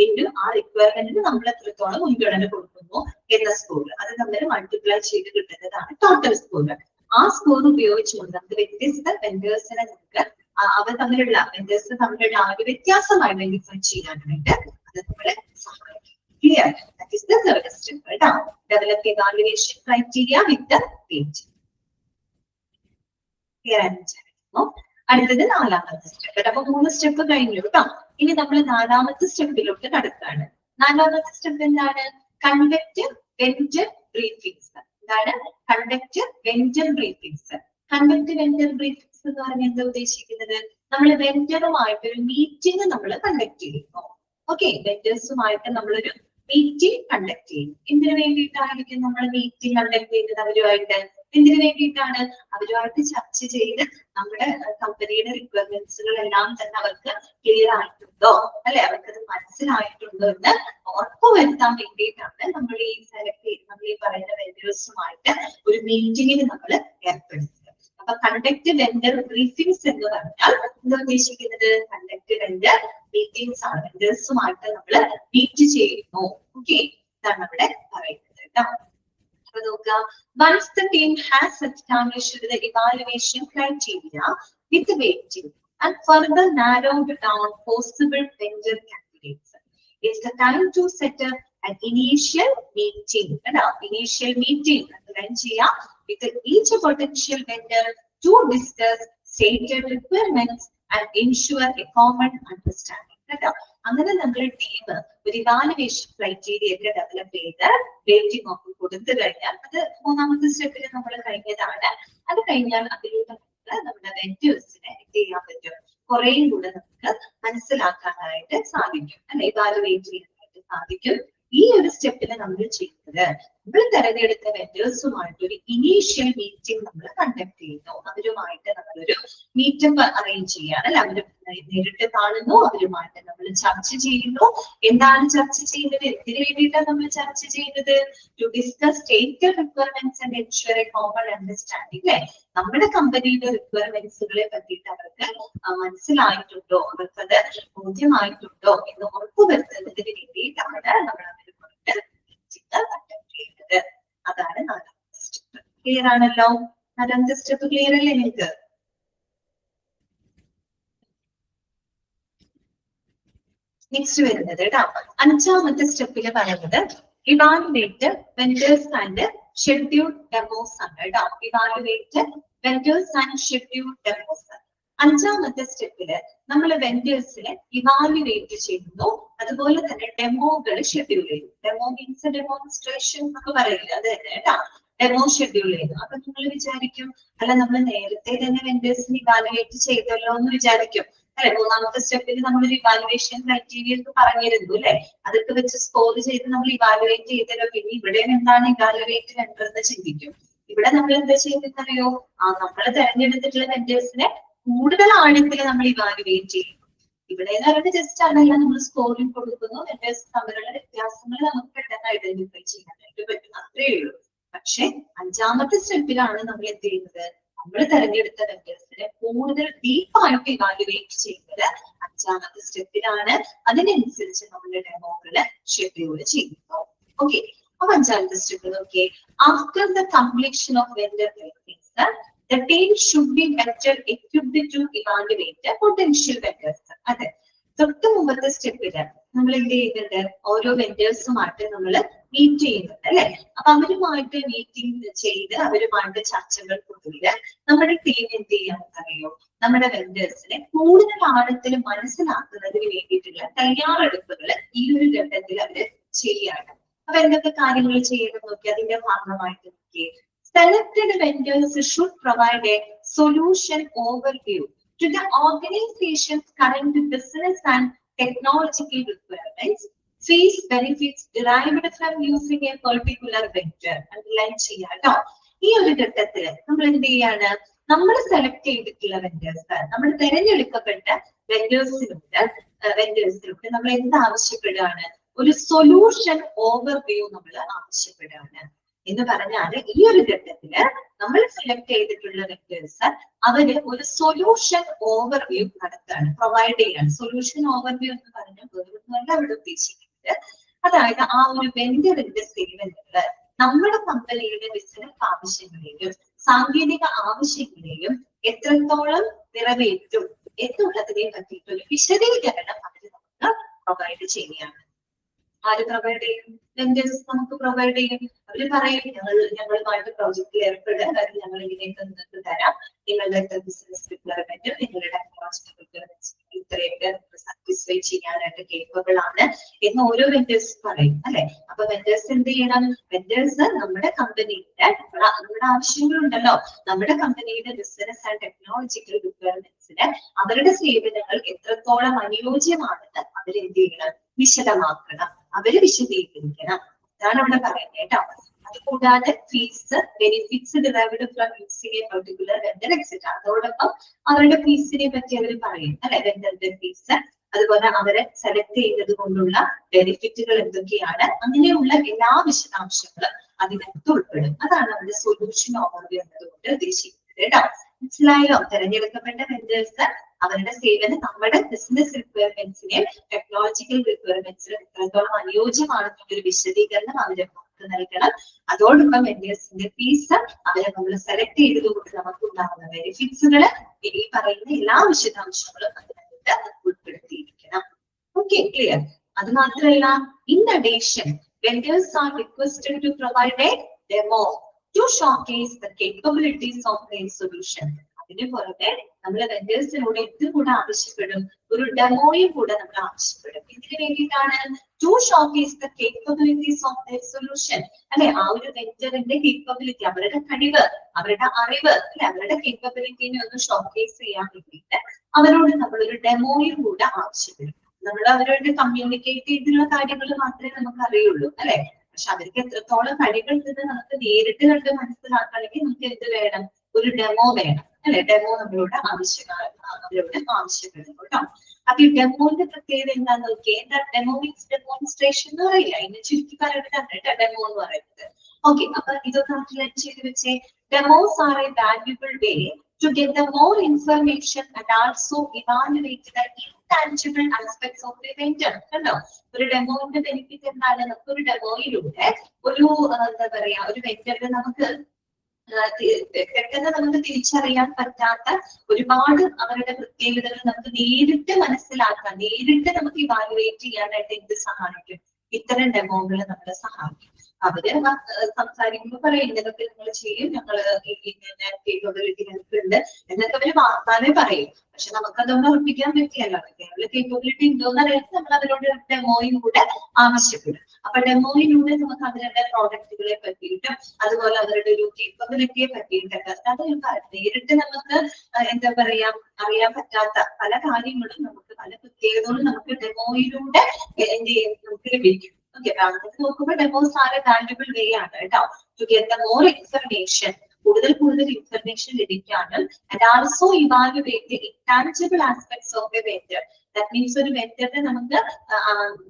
ഇൻടു ആ റിക്വയർമെന്റിന് നമ്മൾ എത്രത്തോളം മുൻഗണന കൊടുക്കുന്നു എന്ന സ്കോർ, അത് നമ്മൾ മൾട്ടിപ്ലൈ ചെയ്ത് കിട്ടുന്നതാണ് ടോട്ടൽ സ്കോർ. ആ സ്കോർ ഉപയോഗിച്ചുകൊണ്ട് നമുക്ക് വ്യത്യസ്ത വെണ്ടേഴ്സിനെ നമുക്ക് അവർ തമ്മിലുള്ള വെണ്ടേഴ്സ് തമ്മിലുള്ള ആ ഒരു വ്യത്യാസം ഐഡന്റിഫൈ ചെയ്യാനായിട്ട് അത് നമ്മളെ സഹായിക്കും. Clear? That is the third step കേട്ടോ. Develop evaluation criteria with the page. Clear ആണെന്ന് വിചാരിക്കുന്നു. അടുത്തത് നാലാമത്തെ സ്റ്റെപ്പ്. അപ്പൊ 3 സ്റ്റെപ്പ് കഴിഞ്ഞു കേട്ടോ. ഇനി നമ്മൾ 4ാമത്തെ സ്റ്റെപ്പിലോട്ട് കടക്കുകയാണ്. 4ാമത്തെ സ്റ്റെപ്പ് എന്താണ്? Conduct vendor briefings. എന്താണ്? Conduct vendor briefings. Conduct vendor briefings എന്ന് പറഞ്ഞാൽ എന്താ ഉദ്ദേശിക്കുന്നത്? നമ്മൾ വെണ്ടറുമായിട്ട് ഒരു മീറ്റിംഗ് നമ്മൾ കണ്ടക്ട് ചെയ്യുന്നു. ഓക്കെ, വെണ്ടേഴ്സുമായിട്ട് നമ്മളൊരു മീറ്റിംഗ് കണ്ടക്ട് ചെയ്യും. എന്തിനു വേണ്ടിയിട്ടായിരിക്കും നമ്മൾ മീറ്റിംഗ് കണ്ടക്ട് ചെയ്യുന്നത് അവരുമായിട്ട്? എന്തിനു വേണ്ടിയിട്ടാണ്? അവരുമായിട്ട് ചർച്ച ചെയ്ത് നമ്മുടെ കമ്പനിയുടെ റിക്വയർമെന്റ്സുകൾ എല്ലാം തന്നെ അവർക്ക് ക്ലിയർ ആയിട്ടുണ്ടോ, അല്ലെ, അവർക്കത് മനസ്സിലായിട്ടുണ്ടോ എന്ന് ഉറപ്പുവരുത്താൻ വേണ്ടിയിട്ടാണ് നമ്മൾ ഈ സെലക്ട് ചെയ്ത് നമ്മൾ ഈ പറയുന്ന വെണ്ടേഴ്സുമായിട്ട് ഒരു മീറ്റിംഗിന് നമ്മൾ ഏർപ്പെടുത്തുന്നത്. അപ്പൊ കണ്ടക്ട് വെണ്ടർ ബ്രീഫിംഗ്സ് എന്ന് പറഞ്ഞാൽ എന്താ ഉദ്ദേശിക്കുന്നത്? കണ്ടക്ട് വെണ്ടർ മീറ്റിംഗ്സ് ആണ്. വെണ്ടേഴ്സുമായിട്ട് നമ്മൾ മീറ്റ് ചെയ്യുന്നു. ഓക്കെ, ഇതാണ് ഇവിടെ പറയുന്നത് കേട്ടോ. അപ്പൊ നോക്കുക, once the team has established the evaluation criteria with weighting and further narrowed down possible vendor candidates, it's the time to set up an initial meeting. Initial meeting with each potential vendor to discuss stated requirements and ensure a common understanding. അങ്ങനെ നമ്മുടെ team ഒരു evaluation criteria ഒക്കെ develop ചെയ്ത് rating ഒക്കെ കൊടുത്തു കഴിഞ്ഞാൽ, അത് 3ാമത്തെ സ്റ്റെപ്പിൽ നമ്മൾ കഴിഞ്ഞതാണ്. അത് കഴിഞ്ഞാൽ അതിലൂടെ നമ്മുടെ വെണ്ടേഴ്സിനെ എന്ത് ചെയ്യാൻ പറ്റും? കുറേയും കൂടെ നമുക്ക് മനസ്സിലാക്കാനായിട്ട് സാധിക്കും, അല്ലെ, ഇവാലുവേറ്റ് ചെയ്യാനായിട്ട് സാധിക്കും. ഈ ഒരു സ്റ്റെപ്പിൽ നമ്മൾ ചെയ്യുന്നത്, നമ്മൾ തെരഞ്ഞെടുത്ത വെണ്ടേഴ്സുമായിട്ട് ഒരു ഇനീഷ്യൽ മീറ്റിംഗ് നമ്മൾ കണ്ടക്ട് ചെയ്യുന്നു. അവരുമായിട്ട് നമ്മളൊരു മീറ്റപ്പ് അറേഞ്ച് ചെയ്യാണ്, അല്ലെ, അവര് നേരിട്ട് കാണുന്നു, അവരുമായിട്ട് നമ്മൾ ചർച്ച ചെയ്യുന്നു. എന്താണ് ചർച്ച ചെയ്യുന്നത്? എന്തിനു വേണ്ടിയിട്ടാണ് നമ്മൾ ചർച്ച ചെയ്യുന്നത്? To discuss stated requirements and ensure a common understanding. അല്ലെ, നമ്മുടെ കമ്പനിയുടെ റിക്വയർമെന്റ്സുകളെ പറ്റിയിട്ട് അവർക്ക് മനസ്സിലായിട്ടുണ്ടോ, അവർക്കത് ബോധ്യമായിട്ടുണ്ടോ എന്ന് ഉറപ്പുവരുത്തുന്നതിന് വേണ്ടിയിട്ടാണ് നമ്മൾ ചെയ്യുന്നത്. അതാണ് 4ാമത്തെ സ്റ്റെപ്പ്. ക്ലിയർ ആണല്ലോ? 4ാമത്തെ സ്റ്റെപ്പ് ക്ലിയർ അല്ലേ നിങ്ങൾക്ക്? നെക്സ്റ്റ് വരുന്നത് കേട്ടോ, 5ാമത്തെ സ്റ്റെപ്പില് പറയുന്നത് evaluate vendors and scheduled demos ആണ് കേട്ടോ. Evaluate vendors and scheduled demos. 5ാമത്തെ സ്റ്റെപ്പില് നമ്മൾ വെണ്ടേഴ്സിനെ ഇവാലുവേറ്റ് ചെയ്യുന്നു, അതുപോലെ തന്നെ ഡെമോകൾ ഷെഡ്യൂൾ ചെയ്യുന്നു. ഡെമോ മീൻസ് ഡെമോൺസ്ട്രേഷൻ എന്നൊക്കെ പറയില്ല, അത് തന്നെ കേട്ടോ. ഡെമോ ഷെഡ്യൂൾ ചെയ്യുന്നു. അപ്പൊ നിങ്ങൾ വിചാരിക്കും, അല്ല, നമ്മൾ നേരത്തെ തന്നെ വെണ്ടേഴ്സിനെ ഇവാലുവേറ്റ് ചെയ്തല്ലോ എന്ന് വിചാരിക്കും, അല്ലെ. 3ാമത്തെ സ്റ്റെപ്പിൽ നമ്മളൊരു ഇവാലുവേഷൻ ക്രൈറ്റീരിയ ഒക്കെ പറഞ്ഞിരുന്നു, അല്ലെ, അതൊക്കെ വെച്ച് സ്കോർ ചെയ്ത് നമ്മൾ ഇവാലുവേറ്റ് ചെയ്തല്ലോ. പിന്നെ ഇവിടെ എന്താണ് ഇവാലുവേറ്റ് വേണ്ടതെന്ന് ചിന്തിക്കും. ഇവിടെ നമ്മൾ എന്താ ചെയ്യുന്നറിയോ? നമ്മൾ തെരഞ്ഞെടുത്തിട്ടുള്ള വെണ്ടേഴ്സിനെ കൂടുതൽ ആഴത്തിൽ നമ്മൾ ഇവാലുവേറ്റ് ചെയ്യും. ഇവിടെ എന്ന് പറയുന്നത് ജസ്റ്റ് അതല്ല, നമ്മൾ സ്കോറിംഗ് കൊടുക്കുന്നു, വെണ്ടേഴ്സ് തമ്മിലുള്ള വ്യത്യാസങ്ങൾ നമുക്ക് പെട്ടെന്ന് ഐഡന്റിഫൈ ചെയ്യാനായിട്ട് പറ്റും, അത്രേ ഉള്ളൂ. പക്ഷെ 5ാമത്തെ സ്റ്റെപ്പിലാണ് നമ്മൾ എന്ത് ചെയ്യുന്നത്? നമ്മൾ തെരഞ്ഞെടുത്ത വെണ്ടേഴ്സിനെ കൂടുതൽ ഡീപ്പായിട്ട് ഇവാലുവേറ്റ് ചെയ്യുന്നത് 5ാമത്തെ സ്റ്റെപ്പിലാണ്. അതിനനുസരിച്ച് നമ്മുടെ ഡെമോകള് ഷെഡ്യൂൾ ചെയ്യുന്നു. ഓക്കെ, അപ്പൊ 5ാമത്തെ സ്റ്റെപ്പ് നോക്കിയേ. After the completion of vendor ratings, the team should be better equipped to evaluate potential vendors. അതെ, തൊട്ട് മുമ്പത്തെ സ്റ്റെപ്പില് നമ്മൾ എന്ത് ചെയ്യുന്നുണ്ട്? ഓരോ വെണ്ടേഴ്സുമായിട്ട് നമ്മൾ മീറ്റ് ചെയ്യുന്നുണ്ട്, അല്ലെ. അപ്പൊ അവരുമായിട്ട് മീറ്റിംഗ് ചെയ്ത് അവരുമായിട്ട് ചർച്ചകൾക്കുള്ളിൽ നമ്മുടെ ടീം എന്ത് ചെയ്യാമെന്നറിയോ? നമ്മുടെ വെണ്ടേഴ്സിനെ കൂടുതൽ ആഴത്തിൽ മനസ്സിലാക്കുന്നതിന് വേണ്ടിയിട്ടുള്ള തയ്യാറെടുപ്പുകൾ ഈ ഒരു ഘട്ടത്തിൽ അവര് ചെയ്യാണ്. അപ്പൊ എന്തൊക്കെ കാര്യങ്ങൾ ചെയ്യണം നോക്കി, അതിന്റെ ഭാഗമായിട്ട് നോക്കി. Selected vendors should provide a solution overview to the organization's current business and technological requirements, fees, benefits derived from using a particular vendor. Underline ചെയ്യാട്ടോ. ഈ ഒരു ഘട്ടത്തിൽ നമ്മൾ എന്ത് ചെയ്യാണ്? നമ്മൾ സെലക്ട് ചെയ്തിട്ടുള്ള വെണ്ടേഴ്സ്, നമ്മൾ തിരഞ്ഞെടുക്കപ്പെട്ട വെണ്ടേഴ്സിലൂടെ നമ്മൾ എന്ത് ആവശ്യപ്പെടുകയാണ്? ഒരു സൊല്യൂഷൻ ഓവർവ്യൂ നമ്മൾ ആവശ്യപ്പെടുകയാണ്. എന്ന് പറഞ്ഞാൽ ഈ ഒരു ഘട്ടത്തില് നമ്മൾ സെലക്ട് ചെയ്തിട്ടുള്ള വെക്ടേഴ്സ് അവര് ഒരു സൊല്യൂഷൻ ഓവർവ്യൂ നടത്താണ്, പ്രൊവൈഡ് ചെയ്യാണ്. സൊല്യൂഷൻ ഓവർവ്യൂ എന്ന് പറഞ്ഞാൽ വേറൊന്നുമല്ല അവിടെ ഉദ്ദേശിക്കുന്നത്. അതായത് ആ ഒരു വെണ്ടറിന്റെ സേവനങ്ങള് നമ്മുടെ കമ്പനിയുടെ ബിസിനസ് ആവശ്യങ്ങളെയും സാങ്കേതിക ആവശ്യങ്ങളെയും എത്രത്തോളം നിറവേറ്റും എന്നുള്ളതിനെ പറ്റിയിട്ടൊരു വിശദീകരണം അവര് നമുക്ക് പ്രൊവൈഡ് ചെയ്യുകയാണ്. ആര് പ്രൊവൈഡ് ചെയ്യും? വെണ്ടേഴ്സ് നമുക്ക് പ്രൊവൈഡ് ചെയ്യും. അവര് പറയും ഞങ്ങളുമായിട്ട് പ്രോജക്റ്റിൽ ഏർപ്പെടുക, അതായത് ഞങ്ങൾ ഇതിലേക്ക് നിങ്ങൾക്ക് തരാം, നിങ്ങളുടെ ബിസിനസ് റിക്വയർമെന്റും നിങ്ങളുടെ ടെക്നോളജിക്കൽ റിക്വയർമെന്റ്സ് ഇത്രയൊക്കെ സാറ്റിസ്ഫൈ ചെയ്യാനായിട്ട് കേപ്പബിൾ ആണ് എന്ന് ഓരോ വെണ്ടേഴ്സ് പറയും അല്ലെ. അപ്പൊ വെണ്ടേഴ്സ് എന്ത് ചെയ്യണം? വെണ്ടേഴ്സ് നമ്മുടെ കമ്പനിയുടെ നമ്മുടെ ആവശ്യങ്ങളുണ്ടല്ലോ, നമ്മുടെ കമ്പനിയുടെ ബിസിനസ് ആൻഡ് ടെക്നോളജിക്കൽ റിക്വയർമെന്റ്സിന് അവരുടെ സേവനങ്ങൾ എത്രത്തോളം അനുയോജ്യമാണെന്ന് അവരെന്ത് ചെയ്യണം? വിശദമാക്കണം, അവര് വിശദീകരിക്കണം. അതാണ് അവിടെ പറയുന്നത് കേട്ടോ. അതുകൂടാതെ fees, benefits derived from using A particular vendor etcetera. അതോടൊപ്പം അവരുടെ ഫീസിനെ പറ്റി അവർ പറയും അല്ലെ, വെണ്ടറിന്റെ ഫീസ്, അതുപോലെ അവരെ സെലക്ട് ചെയ്യുന്നത് കൊണ്ടുള്ള ബെനിഫിറ്റുകൾ എന്തൊക്കെയാണ്, അങ്ങനെയുള്ള എല്ലാ വിശദാംശങ്ങളും അതിനകത്ത് ഉൾപ്പെടും. അതാണ് അവരുടെ സൊല്യൂഷൻ ഓവർവ്യൂ എന്നതുകൊണ്ട് ഉദ്ദേശിക്കുന്നത് കേട്ടോ. മനസ്സിലായല്ലോ? തെരഞ്ഞെടുക്കപ്പെട്ട വെണ്ടേഴ്സ് അവരുടെ സേവനം നമ്മുടെ ബിസിനസ് റിക്വയർമെന്റ്സിനെ ടെക്നോളജിക്കൽ റിക്വയർമെന്റ്സിന് എത്രത്തോളം അനുയോജ്യമാണെന്നുള്ളൊരു വിശദീകരണം അവരെ നമുക്ക് നൽകണം. അതോടൊപ്പം വെണ്ടേഴ്സിന്റെ ഫീസ്, അവരെ നമ്മൾ സെലക്ട് ചെയ്തതുകൊണ്ട് നമുക്ക് ഉണ്ടാകുന്ന ബെനിഫിറ്റ്സുകൾ, ഈ പറയുന്ന എല്ലാ വിശദാംശങ്ങളും അതിനകത്ത് ഉൾപ്പെടുത്തിയിരിക്കണം. Okay, clear? അത് മാത്രമല്ല, in addition vendors are requested to provide a demo to showcase the capabilities of their solution. അതിന് പുറമെ നമ്മൾ വെണ്ടേഴ്സിനോട് എന്തും കൂടെ ആവശ്യപ്പെടും? ഒരു ഡെമോയും കൂടെ നമ്മൾ ആവശ്യപ്പെടും. ഇതിന് വേണ്ടിയിട്ടാണ് to showcase the capabilities of their solution അല്ലെ. ആ ഒരു വെണ്ടറിന്റെ കേപ്പബിലിറ്റി, അവരുടെ കഴിവ്, അവരുടെ അറിവ് അല്ലെ, അവരുടെ കേപ്പബിലിറ്റിനെ ഒന്ന് ഷോക്കേസ് ചെയ്യാൻ വേണ്ടിയിട്ട് അവരോട് നമ്മളൊരു ഡെമോയും കൂടെ ആവശ്യപ്പെടും. നമ്മൾ അവരോട് കമ്മ്യൂണിക്കേറ്റ് ചെയ്തിട്ടുള്ള കാര്യങ്ങൾ മാത്രമേ നമുക്ക് അറിയുള്ളൂ അല്ലെ. പക്ഷെ അവർക്ക് എത്രത്തോളം കഴിവുകൾ ഉണ്ടെന്ന് നമുക്ക് നേരിട്ട് കണ്ട് മനസ്സിലാക്കണമെങ്കിൽ നമുക്ക് എന്ത് വേണം? ഒരു ഡെമോ വേണം അല്ലെ. ഡെമോ നമ്മളോട് ആവശ്യപ്പെടും കേട്ടോ. അപ്പൊ ഈ ഡെമോന്റെ പ്രത്യേകത എന്താന്ന് നോക്കിയേ. ഡെമോ മീൻസ് ഡെമോൺസ്ട്രേഷൻ എന്ന് പറയില്ല, ഇന്ന് ചുരുക്കി പറയുന്നതാണ് ഡെമോ എന്ന് പറയുന്നത്. ഓക്കെ, അപ്പൊ ഇതൊക്കെ നമുക്ക് ചെയ്ത് വെച്ചേ. Demos are a valuable way to get the more information and also evaluate the intangible aspects of the vendor. കണ്ടോ, ഒരു ഡെമോന്റെ ബെനിഫിറ്റ് എന്താണ്? നമുക്ക് ഒരു ഡെമോയിലൂടെ ഒരു എന്താ പറയാ, ഒരു വെണ്ടറിനെ നമുക്ക് പെട്ടെന്ന് നമുക്ക് തിരിച്ചറിയാൻ പറ്റാത്ത ഒരുപാട് അവരുടെ പ്രത്യേകതകൾ നമുക്ക് നേരിട്ട് മനസ്സിലാക്കാൻ, നേരിട്ട് നമുക്ക് ഇവാലുവേറ്റ് ചെയ്യാനായിട്ട് എന്ത് സഹായിക്കും? ഇത്തരം ഡെമോകൾ നമ്മളെ സഹായിക്കും. അവര് സംസാരിക്കുമ്പോൾ പറയും ഇതൊക്കെ നിങ്ങൾ ചെയ്യും, ഞങ്ങള് കേപ്പബിലിറ്റി ഉണ്ട് എന്നൊക്കെ അവര് വാർത്താനേ പറയും. പക്ഷെ നമുക്കതൊന്നും ഉറപ്പിക്കാൻ പറ്റിയല്ലോ. കേരള കേപ്പബിലിറ്റി ഉണ്ടോന്ന് അറിയാൻ നമ്മൾ അവരോട് ഡെമോയും കൂടെ ആവശ്യപ്പെടും. അപ്പൊ ഡെമോയിലൂടെ നമുക്ക് അവരുടെ പ്രോഡക്റ്റുകളെ പറ്റിയിട്ടും അതുപോലെ അവരുടെ ഒരു കേപ്പബിലിറ്റിയെ പറ്റിയിട്ടൊക്കെ അത് നേരിട്ട് നമുക്ക് എന്താ പറയാ, അറിയാൻ പറ്റാത്ത പല കാര്യങ്ങളും, നമുക്ക് പല പ്രത്യേകതകളും നമുക്ക് ഡെമോയിലൂടെ എന്ത് ചെയ്യും, നമുക്ക് ലഭിക്കും. ഓക്കെ, അങ്ങനെ നോക്കുമ്പോൾ demos are a valuable way ആണ് കേട്ടോ to get the more information, കൂടുതൽ ഇൻഫർമേഷൻ ലഭിക്കാനും and also evaluate the intangible aspects of a vendor. That means ഒരു വെണ്ടറിനെ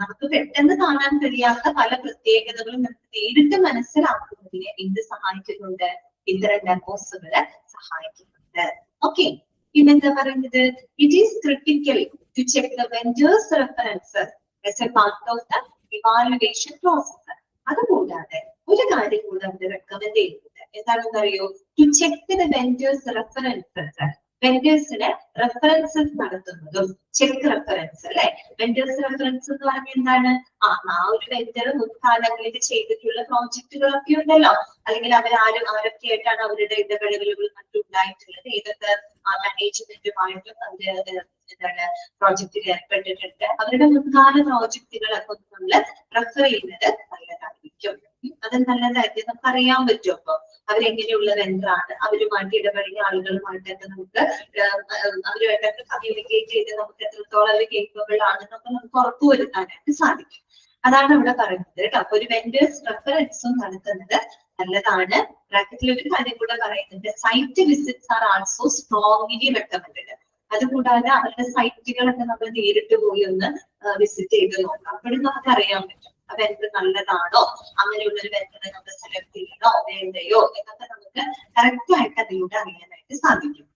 നമുക്ക് പെട്ടെന്ന് കാണാൻ കഴിയാത്ത പല പ്രത്യേകതകളും നമുക്ക് നേരിട്ട് മനസ്സിലാക്കുന്നതിന് എന്ത് സഹായിക്കുന്നുണ്ട്? ഇത്തരം ഡെമോസുകള് സഹായിക്കുന്നുണ്ട്. ഓക്കെ, പിന്നെന്താ പറയുന്നത്? It is critical to check the vendors references as a part of the evaluation process. അതുകൂടാതെ ഒരു കാര്യം കൂടെ അവർ റെക്കമെൻഡ് ചെയ്യുന്നുണ്ട്. എന്താണെന്ന് അറിയോ? To check the vendors references. വെണ്ടേഴ്സിന് റെഫറൻസസ് നടത്തുന്നതും ചെക്ക് റെഫറൻസ് അല്ലെ. വെണ്ടേഴ്സ് റെഫറൻസ് എന്ന് പറഞ്ഞാൽ എന്താണ്? ആ ഒരു വെണ്ടർ മുൻകാലങ്ങളിൽ ചെയ്തിട്ടുള്ള പ്രോജക്റ്റുകളൊക്കെ ഉണ്ടല്ലോ, അല്ലെങ്കിൽ ആരൊക്കെ ആയിട്ടാണ് അവരുടെ ഇടപെടലുകൾ മറ്റുണ്ടായിട്ടുള്ളത്, ഏതൊക്കെ മാനേജ്മെന്റുമായിട്ടും അവര് എന്താണ് പ്രോജക്റ്റിൽ ഏർപ്പെട്ടിട്ടുണ്ട്, അവരുടെ മുൻകാല പ്രോജക്റ്റുകളൊക്കെ നമ്മൾ റെഫർ ചെയ്യുന്നത് നല്ലതായിരിക്കും. അത് നല്ലതായിട്ട് നമുക്ക് അറിയാൻ പറ്റും. അപ്പൊ അവരെങ്ങനെയുള്ള വെണ്ടറാണ്, അവരുമായിട്ട് ഇടപഴകിയ ആളുകളുമായിട്ടൊക്കെ നമുക്ക് അവരുമായിട്ടൊക്കെ കമ്മ്യൂണിക്കേറ്റ് ചെയ്ത് നമുക്ക് എത്രത്തോളം അവർ കേപ്പബിൾ ആണെന്നൊക്കെ നമുക്ക് ഉറപ്പുവരുത്താനായിട്ട് സാധിക്കും. അതാണ് ഇവിടെ പറയുന്നത് കേട്ടോ. അപ്പൊ ഒരു വെണ്ടേഴ്സ് റെഫറൻസും നടത്തുന്നത് നല്ലതാണ്. ബ്രാക്കറ്റിൽ ഒരു കാര്യം കൂടെ പറയുന്നുണ്ട്, site visits are also strongly recommended. അതുകൂടാതെ അവരുടെ സൈറ്റുകളൊക്കെ നമ്മൾ നേരിട്ട് പോയി ഒന്ന് വിസിറ്റ് ചെയ്ത് നോക്കാം. അപ്പോഴും നമുക്ക് അറിയാൻ പറ്റും ആ വെണ്ടർ നല്ലതാണോ, അങ്ങനെയുള്ള ഒരു വെണ്ടറെ നമ്മൾ സെലക്ട് ചെയ്യണോ വേണ്ടയോ എന്നൊക്കെ നമുക്ക് കറക്റ്റ് ആയിട്ട് അതിലൂടെ അറിയാനായിട്ട് സാധിക്കും.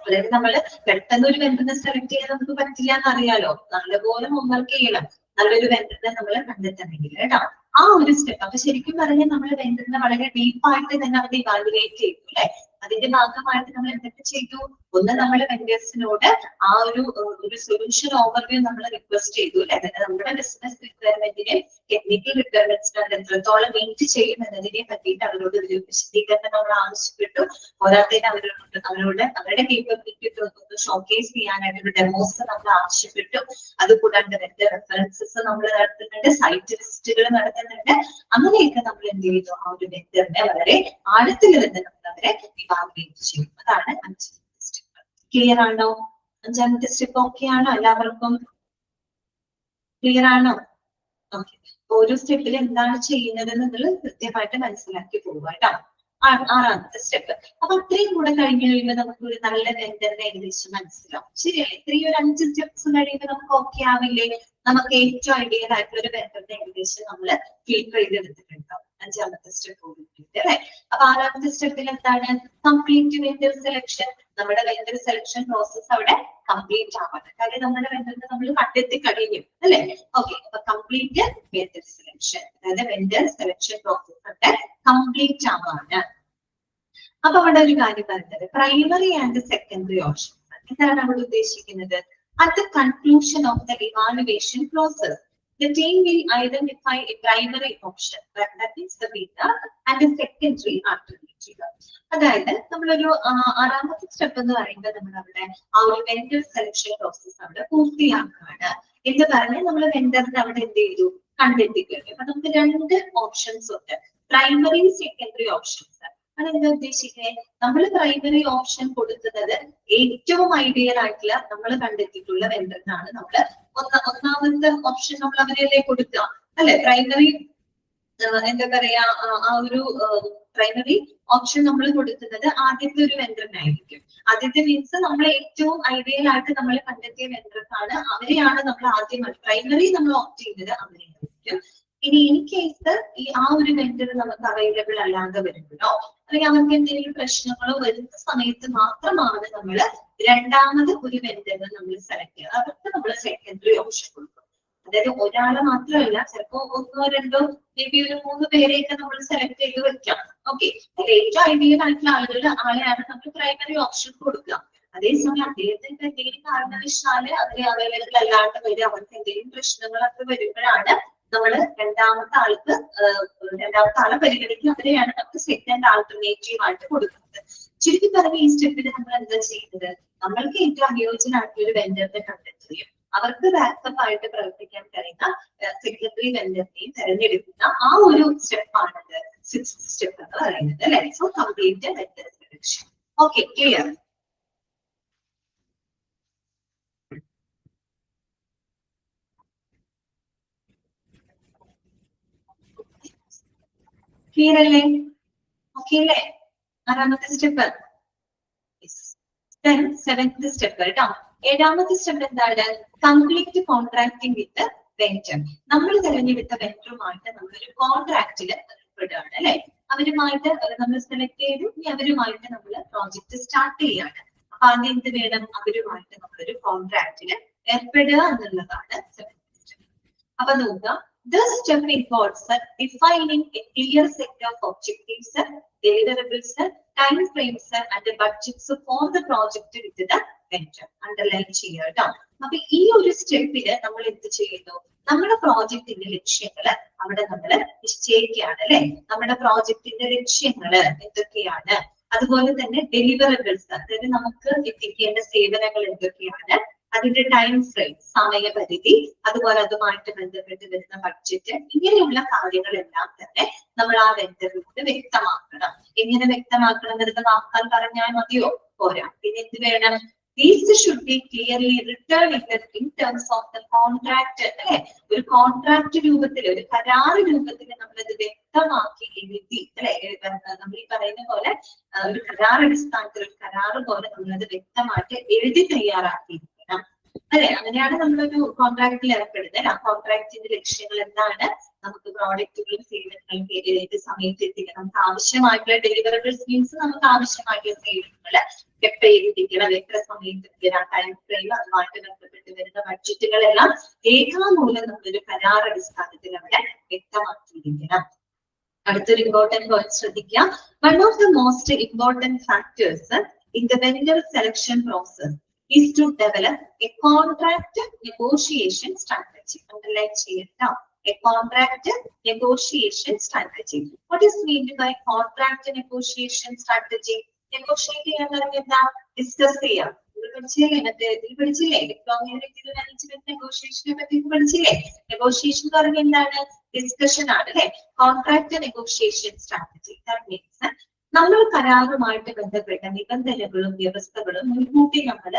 അതായത് നമ്മള് പെട്ടെന്ന് ഒരു വെണ്ടറിനെ സെലക്ട് ചെയ്യാൻ നമുക്ക് പറ്റില്ല എന്നറിയാലോ, നല്ലപോലെ ഹോംവർക്ക് ചെയ്യണം നല്ലൊരു വെണ്ടറിനെ നമ്മൾ കണ്ടെത്തണമെങ്കിൽ കേട്ടോ. ആ ഒരു സ്റ്റെപ്പ് അപ്പൊ ശരിക്കും പറഞ്ഞാൽ നമ്മൾ വെണ്ടറിനെ വളരെ ഡീപ്പായിട്ട് തന്നെ അവിടെ ഇവാലുവേറ്റ് ചെയ്തു അല്ലെ. അതിന്റെ ഭാഗമായിട്ട് നമ്മൾ എന്തൊക്കെ ചെയ്തു, ഒന്ന് നമ്മൾ വെണ്ടേഴ്സിനോട് ആ ഒരു സൊല്യൂഷൻ ഓവർവ്യൂ നമ്മൾ റിക്വസ്റ്റ് ചെയ്തു അല്ലെ. അതായത് നമ്മുടെ ബിസിനസ് റിക്വയർമെന്റിനെ ടെക്നിക്കൽ റിക്വയർമെന്റ്സിന് അത് എത്രത്തോളം മീറ്റ് ചെയ്യും എന്നതിനെ പറ്റിയിട്ട് അവരോട് ഒരു വിശദീകരണം നമ്മൾ ആവശ്യപ്പെട്ടു. പോരാത്തതിന് അവരോട് അവരുടെ കേപ്പബിലിറ്റി ഒന്ന് ഷോക്കേസ് ചെയ്യാനായിട്ട് ഒരു ഡെമോസ് നമ്മൾ ആവശ്യപ്പെട്ടു. അതുകൂടാണ്ട് റെഫറൻസസ് നമ്മൾ നടത്തുന്നുണ്ട്, സൈറ്റ് വിസിറ്റുകൾ നടത്തുന്നുണ്ട്. അങ്ങനെയൊക്കെ നമ്മൾ എന്ത് ചെയ്തു, ആ ഒരു വെണ്ടറിനെ വളരെ ആഴത്തിൽ നിന്ന് നമ്മൾ അവരെ ഇവാലുവേറ്റ് ചെയ്യും. അതാണ് അഞ്ചാമത്തെ സ്റ്റെപ്പ്. ക്ലിയർ ആണോ? അഞ്ചാമത്തെ സ്റ്റെപ്പ് ഓക്കെ ആണോ എല്ലാവർക്കും? ക്ലിയർ ആണോ? ഓക്കെ. ഓരോ സ്റ്റെപ്പിൽ എന്താണ് ചെയ്യുന്നത് നിങ്ങൾ കൃത്യമായിട്ട് മനസ്സിലാക്കി പോവുക കേട്ടോ. ആറാമത്തെ സ്റ്റെപ്പ്. അപ്പൊ അത്രയും കൂടെ കഴിഞ്ഞ് കഴിയുമ്പോൾ നമുക്ക് ഒരു നല്ല വെണ്ടറിനെ ഏകദേശം മനസ്സിലാവും. ശരിയല്ലേ? ഇത്രയും ഒരു 5 സ്റ്റെപ്സ് കഴിയുമ്പോൾ നമുക്ക് ഓക്കെ ആവില്ലേ? നമുക്ക് ഏറ്റവും ഐഡിയൽ ആയിട്ടുള്ള ഒരു വെണ്ടറിനെ ഏകദേശം നമ്മൾ ഫിൽട്ടർ ചെയ്തെടുത്തിട്ടുണ്ടാവും അഞ്ചാമത്തെ സ്റ്റെപ്പ് അല്ലെ. അപ്പൊ ആറാമത്തെ സ്റ്റെപ്പിൽ എന്താണ്? Complete vendor selection. നമ്മുടെ വെണ്ടർ സെലക്ഷൻ പ്രോസസ് അവിടെ കംപ്ലീറ്റ് ആവണം. കാര്യം നമ്മുടെ വെണ്ടറിനെ നമ്മൾ കണ്ടെത്തി കഴിഞ്ഞു അല്ലെ. ഓക്കെ. അപ്പൊ കംപ്ലീറ്റ് വെണ്ടർ സെലക്ഷൻ, അതായത് വെണ്ടർ സെലക്ഷൻ പ്രോസസ് അവിടെ കംപ്ലീറ്റ് ആവാണ്. അപ്പൊ അവിടെ ഒരു കാര്യം പറയുന്നത് പ്രൈമറി ആൻഡ് സെക്കൻഡറി ഓപ്ഷൻസ്. എന്താണ് അവിടെ ഉദ്ദേശിക്കുന്നത്? At the conclusion of the evaluation process, the team will identify a primary option, that is the winner, and a secondary alternative. അതായത് നമ്മളൊരു ആറാമത്തെ സ്റ്റെപ്പ് എന്ന് പറയുമ്പോൾ നമ്മൾ അവിടെ ആ ഒരു വെണ്ടർ സെലക്ഷൻ പ്രോസസ് അവിടെ പൂർത്തിയാക്കുകയാണ് എന്ന് പറഞ്ഞ് നമ്മൾ വെണ്ടറിനെ അവിടെ എന്ത് ചെയ്തു, കണ്ടെത്തിക്കഴിഞ്ഞു. അപ്പൊ നമുക്ക് 2 ഓപ്ഷൻസ് ഉണ്ട്, പ്രൈമറി സെക്കൻഡറി ഓപ്ഷൻസ്. അതെന്താ ഉദ്ദേശിക്കുന്നത്? നമ്മൾ പ്രൈമറി ഓപ്ഷൻ കൊടുക്കുന്നത് ഏറ്റവും ഐഡിയൽ ആയിട്ടുള്ള നമ്മൾ കണ്ടെത്തിയിട്ടുള്ള വെണ്ടറിനാണ് നമ്മൾ ഒന്നാമത്തെ ഓപ്ഷൻ നമ്മൾ അവരല്ലേ കൊടുക്കുക അല്ലെ. പ്രൈമറി എന്താ പറയാ, ആ ഒരു പ്രൈമറി ഓപ്ഷൻ നമ്മൾ കൊടുക്കുന്നത് ആദ്യത്തെ ഒരു വെണ്ടറിനായിരിക്കും. ആദ്യത്തെ മീൻസ് നമ്മൾ ഏറ്റവും ഐഡിയൽ ആയിട്ട് നമ്മൾ കണ്ടെത്തിയ വെണ്ടറിനാണ്, അവരെയാണ് നമ്മൾ ആദ്യം പ്രൈമറി നമ്മൾ ഓപ്റ്റ് ചെയ്യുന്നത് അവരെയായിരിക്കും. ഇനി ഇൻ കേസ് ആ ഒരു വെണ്ടർ നമുക്ക് അവൈലബിൾ അല്ലാതെ വരുമ്പോഴോ അല്ലെങ്കിൽ അവർക്ക് എന്തെങ്കിലും പ്രശ്നങ്ങളോ വരുന്ന സമയത്ത് മാത്രമാണ് നമ്മൾ രണ്ടാമത് ഒരു വെണ്ടറിനെ നമ്മൾ സെലക്ട് ചെയ്യുക. അവർക്ക് നമ്മൾ സെക്കൻഡറി ഓപ്ഷൻ കൊടുക്കും. അതായത് ഒരാളെ മാത്രമല്ല, ചിലപ്പോ 1 2 മേ ബി ഒരു 3 പേരെയൊക്കെ നമ്മൾ സെലക്ട് ചെയ്ത് വെക്കാം. ഓക്കെ. അതിൽ ഏറ്റവും ഐഡിയൽ ആയിട്ടുള്ള ആളെയാണ് നമ്മൾ പ്രൈമറി ഓപ്ഷൻ കൊടുക്കുക. അതേസമയം അദ്ദേഹത്തിന്റെ എന്തെങ്കിലും കാരണവശാല് അതിൽ അവൈലബിൾ അല്ലാണ്ട് വരും, അവർക്ക് എന്തെങ്കിലും പ്രശ്നങ്ങളൊക്കെ വരുമ്പോഴാണ് നമ്മൾ രണ്ടാമത്തെ ആളെ പരിഗണിക്കുക. അവരെയാണ് നമുക്ക് സെക്കൻഡ് ആൾട്ടർനേറ്റീവ് ആയിട്ട് കൊടുക്കുന്നത്. ചുരുക്കി പറഞ്ഞ ഈ സ്റ്റെപ്പിൽ നമ്മൾ എന്താ ചെയ്യുന്നത്, നമ്മൾക്ക് ഏറ്റവും അനുയോജ്യമായിട്ടുള്ള ഒരു വെണ്ടറിനെ കണ്ടെത്തുകയും അവർക്ക് ബാക്കപ്പ് ആയിട്ട് പ്രവർത്തിക്കാൻ കഴിയുന്ന സെക്കൻഡറി വെണ്ടറിനെയും തെരഞ്ഞെടുക്കുന്ന ആ ഒരു സ്റ്റെപ്പാണ് 6th സ്റ്റെപ്പ് എന്ന് പറയുന്നത് അല്ലെ. So complete vendor selection. Okay, clear? Clear അല്ലേ? ഓക്കെ അല്ലേ? ആറാമത്തെ സ്റ്റെപ്പ്. 7th സ്റ്റെപ്പ് കേട്ടോ. 7ാമത്തെ സ്റ്റെപ്പ് എന്താണ്? കംപ്ലീറ്റ് കോൺട്രാക്ടിങ് വിത്ത് വെണ്ടർ. നമ്മൾ തെരഞ്ഞെടുത്ത വെണ്ടറുമായിട്ട് നമ്മളൊരു കോൺട്രാക്റ്റിൽ ഏർപ്പെടുകയാണ് അല്ലെ. അവരുമായിട്ട് നമ്മൾ സെലക്ട് ചെയ്തു, ഇനി അവരുമായിട്ട് നമ്മൾ പ്രോജക്ട് സ്റ്റാർട്ട് ചെയ്യാണ്. അപ്പൊ ആദ്യം എന്ത് വേണം? അവരുമായിട്ട് നമ്മളൊരു കോൺട്രാക്റ്റിൽ ഏർപ്പെടുക എന്നുള്ളതാണ് 7th സ്റ്റെപ്പ്. അപ്പൊ നോക്കാം. This step involves defining a clear set of objectives, deliverables, time frames, and the budgets for the project with the vendor. Underline ചെയ്യുക. അപ്പൊ ഈ ഒരു സ്റ്റെപ്പില് നമ്മൾ എന്ത് ചെയ്യുന്നു? നമ്മുടെ പ്രോജക്റ്റിന്റെ ലക്ഷ്യങ്ങൾ അവിടെ നമ്മൾ നിശ്ചയിക്കുകയാണ് അല്ലെ. നമ്മുടെ പ്രോജക്റ്റിന്റെ ലക്ഷ്യങ്ങൾ എന്തൊക്കെയാണ്, അതുപോലെ തന്നെ ഡെലിവറബിൾസ്, അതായത് നമുക്ക് എത്തിക്കേണ്ട സേവനങ്ങൾ എന്തൊക്കെയാണ്, അതിന്റെ ടൈം ഫ്രെയിം, സമയപരിധി, അതുപോലെ അതുമായിട്ട് ബന്ധപ്പെട്ട് വരുന്ന ബഡ്ജറ്റ്, ഇങ്ങനെയുള്ള കാര്യങ്ങളെല്ലാം തന്നെ നമ്മൾ ആ വെണ്ടറിനോട് വ്യക്തമാക്കണം. എങ്ങനെ വ്യക്തമാക്കണം എന്നത് വാക്കാൽ പറഞ്ഞാൽ മതിയോ? പോരാ. പിന്നെ എന്ത് വേണം? These should be clearly written in terms of the contract. അല്ലെ, ഒരു കോൺട്രാക്ട് രൂപത്തിൽ, ഒരു കരാർ രൂപത്തിൽ നമ്മളത് വ്യക്തമാക്കി എഴുതി അല്ലെ. നമ്മൾ ഈ പറയുന്ന പോലെ ഒരു കരാർ അടിസ്ഥാനത്തിൽ ഒരു കരാറ് പോലെ നമ്മളത് വ്യക്തമായിട്ട് എഴുതി തയ്യാറാക്കിയിരിക്കണം. അല്ലെ? അങ്ങനെയാണ് നമ്മളൊരു കോൺട്രാക്റ്റിൽ ഏർപ്പെടുന്നത്. ആ കോൺട്രാക്റ്റിന്റെ ലക്ഷ്യങ്ങൾ എന്താണ്? നമുക്ക് പ്രോഡക്റ്റുകളും സേവനങ്ങളും ഏത് സമയത്ത് എത്തിക്കണം, നമുക്ക് ആവശ്യമായിട്ടുള്ള ഡെലിവറബിൾസ് മീൻസ് നമുക്ക് ആവശ്യമായിട്ടുള്ള സേവനങ്ങൾ എപ്പോൾ എത്തിക്കണം, എത്ര സമയത്ത് എത്തിക്കണം, ടൈം ഫ്രെയിം, അതുമായിട്ട് ബന്ധപ്പെട്ട് വരുന്ന ബഡ്ജറ്റുകളെല്ലാം രേഖാമൂലം നമ്മളൊരു കരാർ അടിസ്ഥാനത്തിൽ അവിടെ വ്യക്തമാക്കിയിരിക്കണം. അടുത്തൊരു ഇമ്പോർട്ടന്റ് പോയിന്റ് ശ്രദ്ധിക്കാം. One of the most important factors in the vendor selection process is to develop a contract negotiation strategy. Underline cheyetta. A contract negotiation strategy. What is meant by contract negotiation strategy? Negotiate ചെയ്യാൻ പറഞ്ഞാൽ എന്താ? Discuss ചെയ്യാം. ഇത് പഠിച്ചില്ലേ? മറ്റേ ഇതിൽ പഠിച്ചില്ലേ? Economic management നെഗോഷിയേഷനെ പറ്റി പഠിച്ചില്ലേ? നെഗോഷിയേഷൻ എന്ന് പറഞ്ഞാൽ എന്താണ്? ഡിസ്കഷൻ ആണ് അല്ലെ? Contract negotiation strategy. That means നമ്മൾ കരാറുമായിട്ട് ബന്ധപ്പെട്ട നിബന്ധനകളും വ്യവസ്ഥകളും മുൻകൂട്ടി നമ്മൾ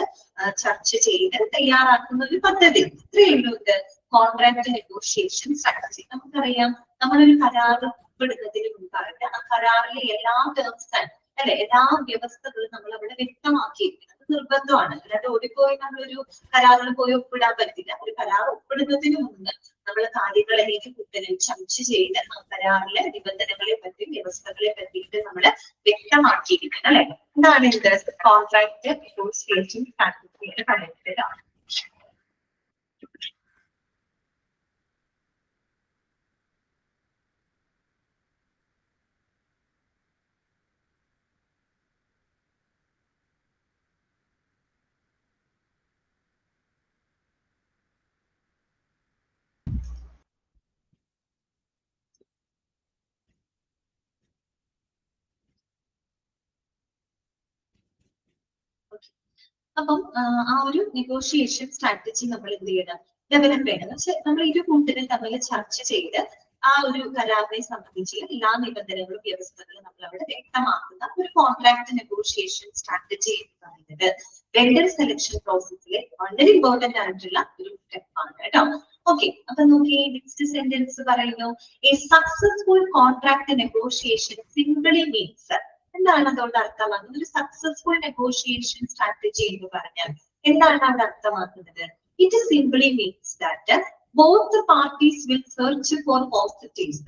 ചർച്ച ചെയ്ത് തയ്യാറാക്കുന്ന ഒരു പദ്ധതി. ഇത്രയുള്ളൂ ഇത് കോൺട്രാക്ട് നെഗോഷിയേഷൻ സ്ട്രാറ്റജി. നമുക്കറിയാം, നമ്മളൊരു കരാർ ഉൾപ്പെടുന്നതിന് മുമ്പായിട്ട് ആ കരാറിലെ എല്ലാ ടേംസ് അല്ലെ, എല്ലാ വ്യവസ്ഥകളും നമ്മൾ അവിടെ വ്യക്തമാക്കിയിരിക്കണം. അത് നിർബന്ധമാണ്. അല്ലാതെ ഓടിപ്പോയി നമ്മളൊരു കരാറിൽ പോയി ഒപ്പിടാൻ പറ്റില്ല. ഒരു കരാർ ഒപ്പിടുന്നതിന് മുമ്പ് നമ്മൾ കാര്യങ്ങളെല്ലാം കുട്ടനെ ചർച്ച ചെയ്ത് ആ കരാറിലെ നിബന്ധനകളെ പറ്റി വ്യവസ്ഥകളെ പറ്റിയിട്ട് നമ്മൾ വ്യക്തമാക്കിയിരിക്കണം അല്ലെ. എന്താണ് ഇത്? കോൺട്രാക്ട് നെഗോഷിയേഷൻ സ്ട്രാറ്റജിയുടെ പറയുന്നത്. അപ്പം ആ ഒരു നെഗോഷിയേഷൻ സ്ട്രാറ്റജി നമ്മൾ എന്ത് ചെയ്യണം? ഡെവലപ്പ് ചെയ്യണം. പക്ഷെ നമ്മൾ ഇരു കൂട്ടരും തമ്മിൽ ചർച്ച ചെയ്ത് ആ ഒരു കരാറിനെ സംബന്ധിച്ച് എല്ലാ നിബന്ധനകളും വ്യവസ്ഥകളും നമ്മൾ അവിടെ വ്യക്തമാക്കുന്ന ഒരു കോൺട്രാക്ട് നെഗോഷിയേഷൻ സ്ട്രാറ്റജി എന്ന് പറയുന്നത് വെണ്ടർ സെലക്ഷൻ പ്രോസസ്സിലെ വളരെ ഇമ്പോർട്ടന്റ് ആയിട്ടുള്ള ഒരു സ്റ്റെപ്പാണ് കേട്ടോ. ഓക്കെ, അപ്പൊ നോക്കി നെക്സ്റ്റ് സെന്റൻസ് പറയുന്നു, A successful contract negotiation simply means. എന്താണ് അതുകൊണ്ട് അർത്ഥമാക്കുന്നത്? ഒരു സക്സസ്ഫുൾ നെഗോഷിയേഷൻ സ്ട്രാറ്റജി എന്ന് പറഞ്ഞാൽ എന്താണ് അവിടെ അർത്ഥമാക്കുന്നത്? It simply means that both the parties will search for positives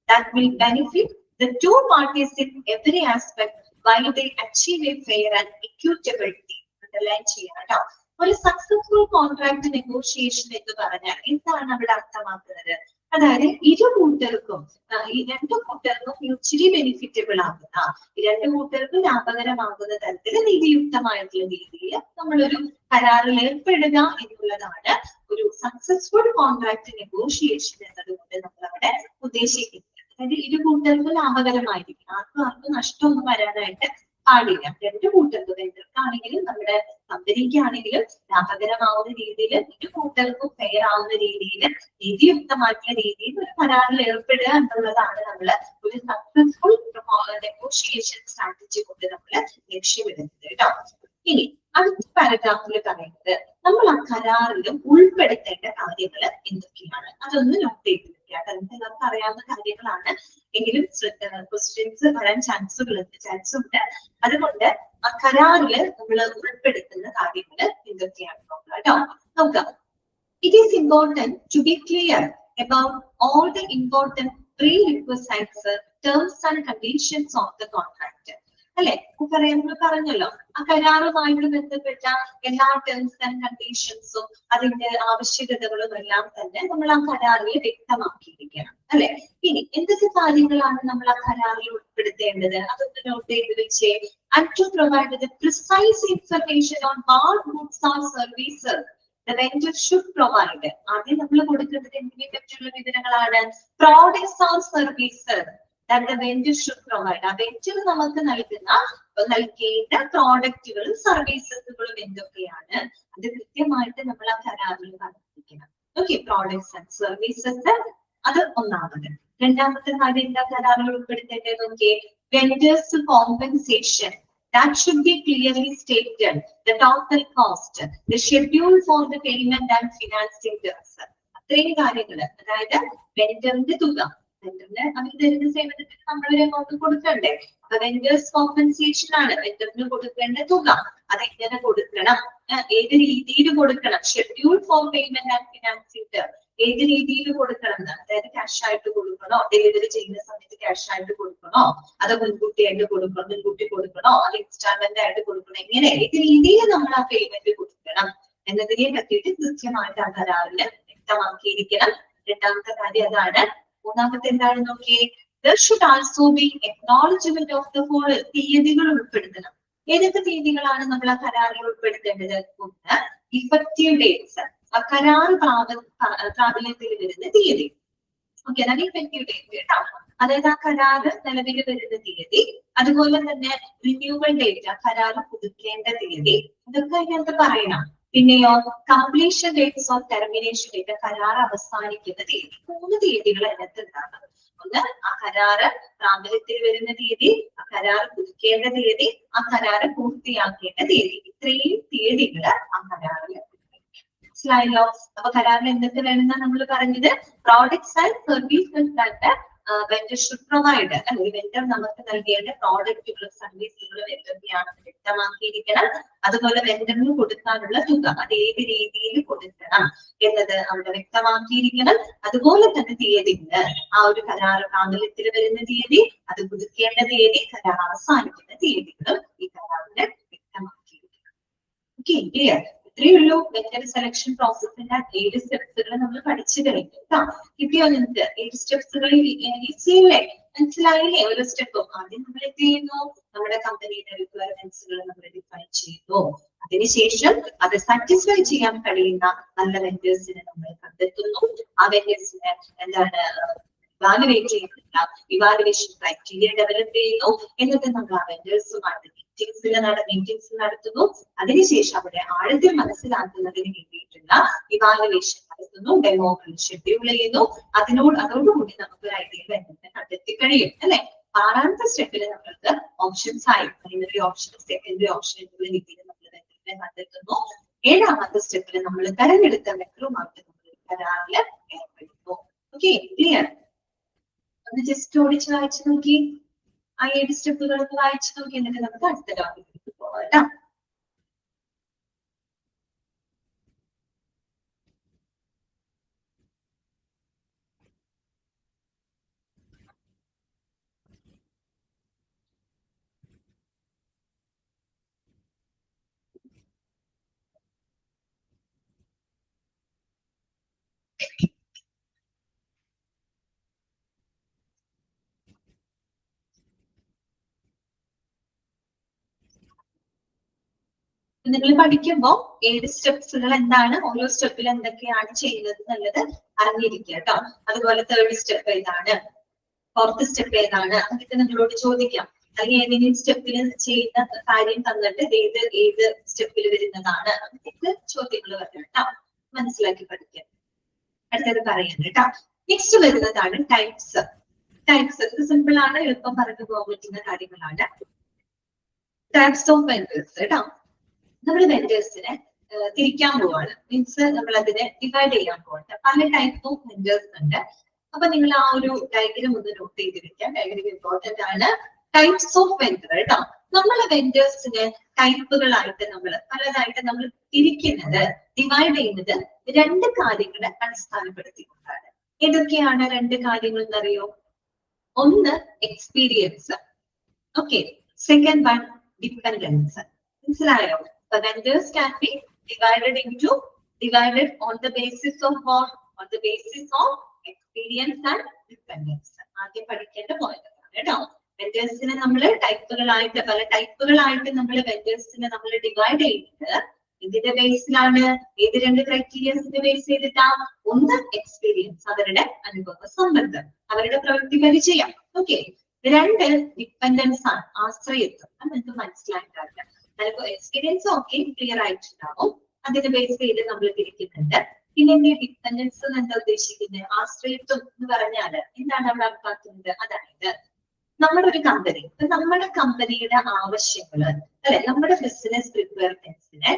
that will benefit the two parties in every aspect while they achieve a fair and equitable deal. Underline ചെയ്യണം കേട്ടോ. ഒരു successful contract negotiation എന്ന് പറഞ്ഞാൽ എന്താണ് അവിടെ അർത്ഥമാക്കുന്നത്? അതായത് ഇരു കൂട്ടർക്കും, ഈ രണ്ടു കൂട്ടർക്കും മ്യൂച്വലി ബെനിഫിറ്റബിൾ ആകുന്ന, ഈ രണ്ടു കൂട്ടർക്കും ലാഭകരമാകുന്ന തരത്തിൽ നീതിയുക്തമായിട്ടുള്ള രീതിയിൽ നമ്മളൊരു കരാറിൽ ഏർപ്പെടുക എന്നുള്ളതാണ് ഒരു സക്സസ്ഫുൾ കോൺട്രാക്ട് നെഗോഷിയേഷൻ എന്നതുകൊണ്ട് നമ്മൾ അവിടെ ഉദ്ദേശിക്കുന്നത്. അതായത് ഇരു കൂട്ടർക്കും ലാഭകരമായിരിക്കും, ആർക്കും നഷ്ടമൊന്നും വരാനായിട്ട് പാടില്ല. രണ്ടു കൂട്ടർക്കും, വെണ്ടർക്കാണെങ്കിലും നമ്മുടെ കമ്പനിക്കാണെങ്കിലും ലാഭകരമാവുന്ന രീതിയിൽ, ഇരു കൂട്ടർക്കും ഫെയർ ആവുന്ന രീതിയിൽ, നീതിയുക്തമായിട്ടുള്ള രീതിയിൽ ഒരു കരാറിൽ ഏർപ്പെടുക എന്നുള്ളതാണ് നമ്മൾ ഒരു സക്സസ്ഫുൾ നെഗോഷിയേഷൻ സ്ട്രാറ്റജി കൊണ്ട് നമ്മൾ ലക്ഷ്യമിടുന്നത് കേട്ടോ. ഇനി അടുത്ത പാരഗ്രാഫിൽ പറയുന്നത് നമ്മൾ ആ കരാറിൽ ഉൾപ്പെടുത്തേണ്ട കാര്യങ്ങൾ എന്തൊക്കെയാണ്, അതൊന്ന് നോട്ട് ചെയ്ത് വെക്കുക. നമുക്ക് അറിയാവുന്ന കാര്യങ്ങളാണ്, എങ്കിലും ക്വസ്റ്റ്യൻസ് വരാൻ ചാൻസ് ഉണ്ട്. അതുകൊണ്ട് ആ കരാറില് നമ്മൾ ഉൾപ്പെടുത്തുന്ന കാര്യങ്ങൾ എന്തൊക്കെയാണ് കേട്ടോ. നോക്കാം. It is important to be clear about all the important prerequisites, terms and conditions of the contract. അല്ലെ, നമ്മൾ പറഞ്ഞല്ലോ ആ കരാറുമായിട്ട് ബന്ധപ്പെട്ട എല്ലാ ടേംസ് ആൻഡ് കണ്ടീഷൻസും അതിന്റെ ആവശ്യകതകളും എല്ലാം തന്നെ നമ്മൾ ആ കരാറിൽ വ്യക്തമാക്കിയിരിക്കണം അല്ലെ. ഇനി എന്തൊക്കെ കാര്യങ്ങളാണ് നമ്മൾ ആ കരാറിൽ ഉൾപ്പെടുത്തേണ്ടത്, അതൊന്ന് നോട്ട് ചെയ്ത് വെച്ചേ. And to provide the precise information on what goods or services the vendor should provide. ആദ്യം നമ്മൾ കൊടുക്കേണ്ടത് എന്തിനെ പറ്റിയുള്ള വിവരങ്ങളാണ്? Products or services that the vendor should provide. ആ വെണ്ടർ നമുക്ക് നൽകേണ്ട പ്രോഡക്റ്റുകളും സർവീസസുകളും എന്തൊക്കെയാണ് അത് കൃത്യമായിട്ട് നമ്മൾ ആ കരാറിൽ പറഞ്ഞിരിക്കണം. ഓക്കെ, പ്രോഡക്ട്സ് ആൻഡ് സർവീസസ് അത് ഒന്നാമത്. രണ്ടാമത്തെ കാര്യം എന്താ കരാറിൽ ഉൾപ്പെടുത്തേണ്ടത്? നോക്കിയേ, vendors compensation. That should be clearly stated. The total cost, the schedule for the payment and financing terms. അത്രയും കാര്യങ്ങൾ, അതായത് വെണ്ടറിന്റെ തുക, വെണ്ടറിന് അവർ തരുന്ന സേവനത്തിന് നമ്മളൊരു എമൗണ്ട് കൊടുക്കണ്ടേ? അപ്പൊ വെൻഡേഴ്സ് കോമ്പൻസേഷൻ ആണ് വെണ്ടറിന് കൊടുക്കേണ്ട തുക. അതെങ്ങനെ കൊടുക്കണം, ഏത് രീതിയിൽ കൊടുക്കണം, schedule four payment and financing term ഏത് രീതിയിൽ കൊടുക്കണം എന്ന്, അതായത് ക്യാഷ് ആയിട്ട് കൊടുക്കണോ, ഡെലിവറി ചെയ്യുന്ന സമയത്ത് ക്യാഷ് ആയിട്ട് കൊടുക്കണോ, അത് മുൻകൂട്ടിയായിട്ട് കൊടുക്കണോ, മുൻകൂട്ടി കൊടുക്കണോ, അത് ഇൻസ്റ്റാൾമെന്റ് ആയിട്ട് കൊടുക്കണോ, എങ്ങനെ ഏത് രീതിയിൽ നമ്മൾ ആ പേയ്മെന്റ് കൊടുക്കണം എന്നതിനെ പറ്റിയിട്ട് കൃത്യമായിട്ട് ആ കരാറിൽ വ്യക്തമാക്കിയിരിക്കണം. രണ്ടാമത്തെ കാര്യം അതാണ്. മൂന്നാമത്തെ എന്താണ് നോക്കിയേ, there should also be acknowledgement of the whole തീയതികൾ ഉൾപ്പെടുത്തണം. ഏതൊക്കെ തീയതികളാണ് നമ്മൾ ആ കരാറിൽ ഉൾപ്പെടുത്തേണ്ടത്? ഒന്ന്, ഇഫക്റ്റീവ് ഡേറ്റ്സ്, ആ കരാർ പ്രാബല്യത്തിൽ വരുന്ന തീയതി. ഓക്കെ, അതാണ് ഇഫക്റ്റീവ് ഡേറ്റ് കേട്ടോ. അതായത് ആ കരാറ് നിലവിൽ വരുന്ന തീയതി, അതുപോലെ തന്നെ റിന്യൂവൽ ഡേറ്റ്, ആ കരാറ് പുതുക്കേണ്ട തീയതി, ഇതൊക്കെ അതിനകത്ത് പറയണം. പിന്നെയോ completion dates of termination date, കരാർ അവസാനിക്കുന്ന തീയതി. 3 തീയതികൾ അതിനകത്ത് ഉണ്ടാകും. ഒന്ന്, ആ കരാറ് പ്രാബല്യത്തിൽ വരുന്ന തീയതി, ആ കരാറ് പുതുക്കേണ്ട തീയതി, ആ കരാറ് പൂർത്തിയാക്കേണ്ട തീയതി. ഇത്രയും തീയതികൾ ആ കരാറിൽ മനസ്സിലായല്ലോ. അപ്പൊ കരാറിൽ എന്തൊക്കെ വേണമെന്നാണ് നമ്മൾ പറഞ്ഞത്? Products and services that vendor should provide. അല്ലെങ്കിൽ വെൻഡർ നമുക്ക് നൽകേണ്ട പ്രോഡക്റ്റുകളും സർവീസുകളും എന്തൊക്കെയാണെന്ന് വ്യക്തമാക്കിയിരിക്കണം. അതുപോലെ വെൻഡറിന് കൊടുക്കാനുള്ള തുക അത് ഏത് രീതിയിൽ കൊടുക്കണം എന്നത് അവിടെ വ്യക്തമാക്കിയിരിക്കണം. അതുപോലെ തന്നെ തീയതികള്, ആ ഒരു കരാർ പ്രാബല്യത്തിൽ വരുന്ന തീയതി, അത് പുതുക്കേണ്ട തീയതി, കരാർ അവസാനിക്കുന്ന തീയതികളും ഈ കരാറിന് വ്യക്തമാക്കിയിരിക്കണം. Okay, clear? ഇത്രയേ ഉള്ളൂ വെൻഡർ സെലക്ഷൻ പ്രോസസ്സിന്റെ 7 സ്റ്റെപ്സുകൾ നമ്മൾ പഠിച്ചു കഴിഞ്ഞു കേട്ടോ. കിട്ടിയോ നിങ്ങൾക്ക്? 7 സ്റ്റെപ്സുകൾ ഈസിയല്ലേ? മനസ്സിലായില്ലേ? ഓരോ സ്റ്റെപ്പും ആദ്യം നമ്മൾ എന്ത് ചെയ്യുന്നു? നമ്മുടെ കമ്പനിയുടെ റിക്വയർമെന്റ്സുകൾ നമ്മൾ ഡിഫൈൻ ചെയ്യുന്നു. അതിനുശേഷം അത് സാറ്റിസ്ഫൈ ചെയ്യാൻ കഴിയുന്ന നല്ല വെൻഡേഴ്സിനെ നമ്മൾ കണ്ടെത്തുന്നു. ആ വെൻഡേഴ്സിനെ എന്താണ് ഇവാലുവേറ്റ് ചെയ്യുന്നില്ല, ഇവാലുവേഷൻ ക്രൈറ്റീരിയ ഡെവലപ്പ് ചെയ്യുന്നു. എന്നിട്ട് നമ്മൾ ആ വെൻഡേഴ്സുമായിട്ട് മീറ്റിംഗ്സ് നടത്തുന്നു. അതിനുശേഷം അവിടെ ആഴത്തിൽ മനസ്സിലാക്കുന്നതിന് വേണ്ടിയിട്ടുള്ള ഇവാലുവേഷൻ നടത്തുന്നു, ഡെമോകൾ ഷെഡ്യൂൾ ചെയ്യുന്നു. അതോടുകൂടി നമുക്ക് ഒരു ഐഡിയ വെൻഡറിനെ കണ്ടെത്തി കഴിയും അല്ലെ? 6ാമത്തെ സ്റ്റെപ്പിൽ നമ്മൾക്ക് ഓപ്ഷൻസ് ആയി പ്രൈമറി ഓപ്ഷൻ, സെക്കൻഡറി ഓപ്ഷൻ എന്നുള്ള രീതിയിൽ നമ്മൾ വെൻഡറിനെ കണ്ടെത്തുന്നു. 7ാമത്തെ സ്റ്റെപ്പിൽ നമ്മൾ തെരഞ്ഞെടുത്ത വെൻഡറുമായിട്ട് നമ്മൾ കരാറിൽ ഏർപ്പെടുന്നു. Okay, clear? ഒന്ന് ജസ്റ്റ് ഓടിച്ച് വായിച്ചു നോക്കി. ആ 7 സ്റ്റെപ്പുകളൊക്കെ വായിച്ചു നോക്കി. എന്നിട്ട് നമുക്ക് അടുത്ത ടോപ്പിക്കിലേക്ക് പോകാം കേട്ടോ. നിങ്ങൾ പഠിക്കുമ്പോൾ 7 സ്റ്റെപ്സുകൾ എന്താണ്, ഓരോ സ്റ്റെപ്പിൽ എന്തൊക്കെയാണ് ചെയ്യുന്നത് എന്നുള്ളത് അറിഞ്ഞിരിക്കുക കേട്ടോ. അതുപോലെ 3rd സ്റ്റെപ്പ് ഏതാണ്, 4th സ്റ്റെപ്പ് ഏതാണ്, അതൊക്കെ നിങ്ങളോട് ചോദിക്കാം. അല്ലെങ്കിൽ ഏതെങ്കിലും സ്റ്റെപ്പിൽ ചെയ്യുന്ന കാര്യം തന്നിട്ട് ഏത് സ്റ്റെപ്പിൽ വരുന്നതാണ്, അതൊക്കെ ചോദ്യങ്ങൾ വരാം കേട്ടോ. മനസ്സിലാക്കി പഠിക്കാം. അടുത്തത് പറയാൻ കേട്ടോ. നെക്സ്റ്റ് വരുന്നതാണ് ടൈപ്സ്. ടൈപ്സ് സിമ്പിൾ ആണ്, എളുപ്പം പറഞ്ഞു പോകാൻ പറ്റുന്ന കാര്യങ്ങളാണ്. ടൈപ്സ് ഓഫ് വെൻഡേഴ്സ് കേട്ടോ. നമ്മൾ വെൻഡേഴ്സിനെ തിരിക്കാൻ പോവാണ്, മീൻസ് നമ്മൾ അതിനെ ഡിവൈഡ് ചെയ്യാൻ പോവാണ്. പല ടൈപ്പ് ഓഫ് വെൻഡേഴ്സ് ഉണ്ട്. അപ്പൊ നിങ്ങൾ ആ ഒരു ഡയഗ്രം ഒന്ന് നോട്ട് ചെയ്ത് വെക്കാം. ഡയഗ്രം ഇമ്പോർട്ടന്റ് ആണ്. ടൈപ്സ് ഓഫ് വെൻഡർ കേട്ടോ. നമ്മൾ വെൻഡേഴ്സിനെ ടൈപ്പുകളായിട്ട് പലതായിട്ട് നമ്മൾ തിരിക്കുന്നത്, ഡിവൈഡ് ചെയ്യുന്നത് 2 കാര്യങ്ങളെ അടിസ്ഥാനപ്പെടുത്തിക്കൊണ്ടാണ്. ഏതൊക്കെയാണ് 2 കാര്യങ്ങൾ എന്നറിയോ? ഒന്ന് experience, okay. Second one dependence. മനസ്സിലായോ? The vendors can be divided on the basis of what? On the basis of experience and dependence. ആദ്യം പഠിക്കേണ്ട പോയിന്റ് ആണ് കേട്ടോ. വെൻഡേഴ്സിനെ നമ്മൾ പല ടൈപ്പുകളായിട്ട് നമ്മൾ വെൻഡേഴ്സിനെ നമ്മൾ ഡിവൈഡ് ചെയ്യുന്നത് ഇതിന്റെ ബേസിലാണ്. ഏത് 2 ക്രൈറ്റീരിയസിന്റെ ബേസ് ചെയ്തിട്ടാണ്? ഒന്ന് എക്സ്പീരിയൻസ്, അവരുടെ അനുഭവ സമ്പത്ത്, അവരുടെ പ്രവൃത്തി പരിചയം. ഓക്കെ. 2 ഡിപെൻഡൻസ് ആണ്, ആശ്രയത്വം. അത് നിങ്ങൾക്ക് മനസ്സിലായിട്ടാണ്. എക്സ്പീരിയൻസ് ഓക്കെ ക്ലിയർ ആയിട്ടുണ്ടാവും. അതിനെ ബേസ് ചെയ്ത് നമ്മൾ തിരിക്കുന്നുണ്ട്. പിന്നെ ഡിപെൻഡൻസ് എന്താ ഉദ്ദേശിക്കുന്നത്? ആശ്രയത്വം എന്ന് പറഞ്ഞാല് എന്താണ് അവിടെ അർത്ഥമാക്കുന്നത്? അതായത് നമ്മുടെ ഒരു കമ്പനി, നമ്മുടെ കമ്പനിയുടെ ആവശ്യങ്ങള് അല്ലെ, നമ്മുടെ ബിസിനസ് റിക്വയർമെന്റ്സിനെ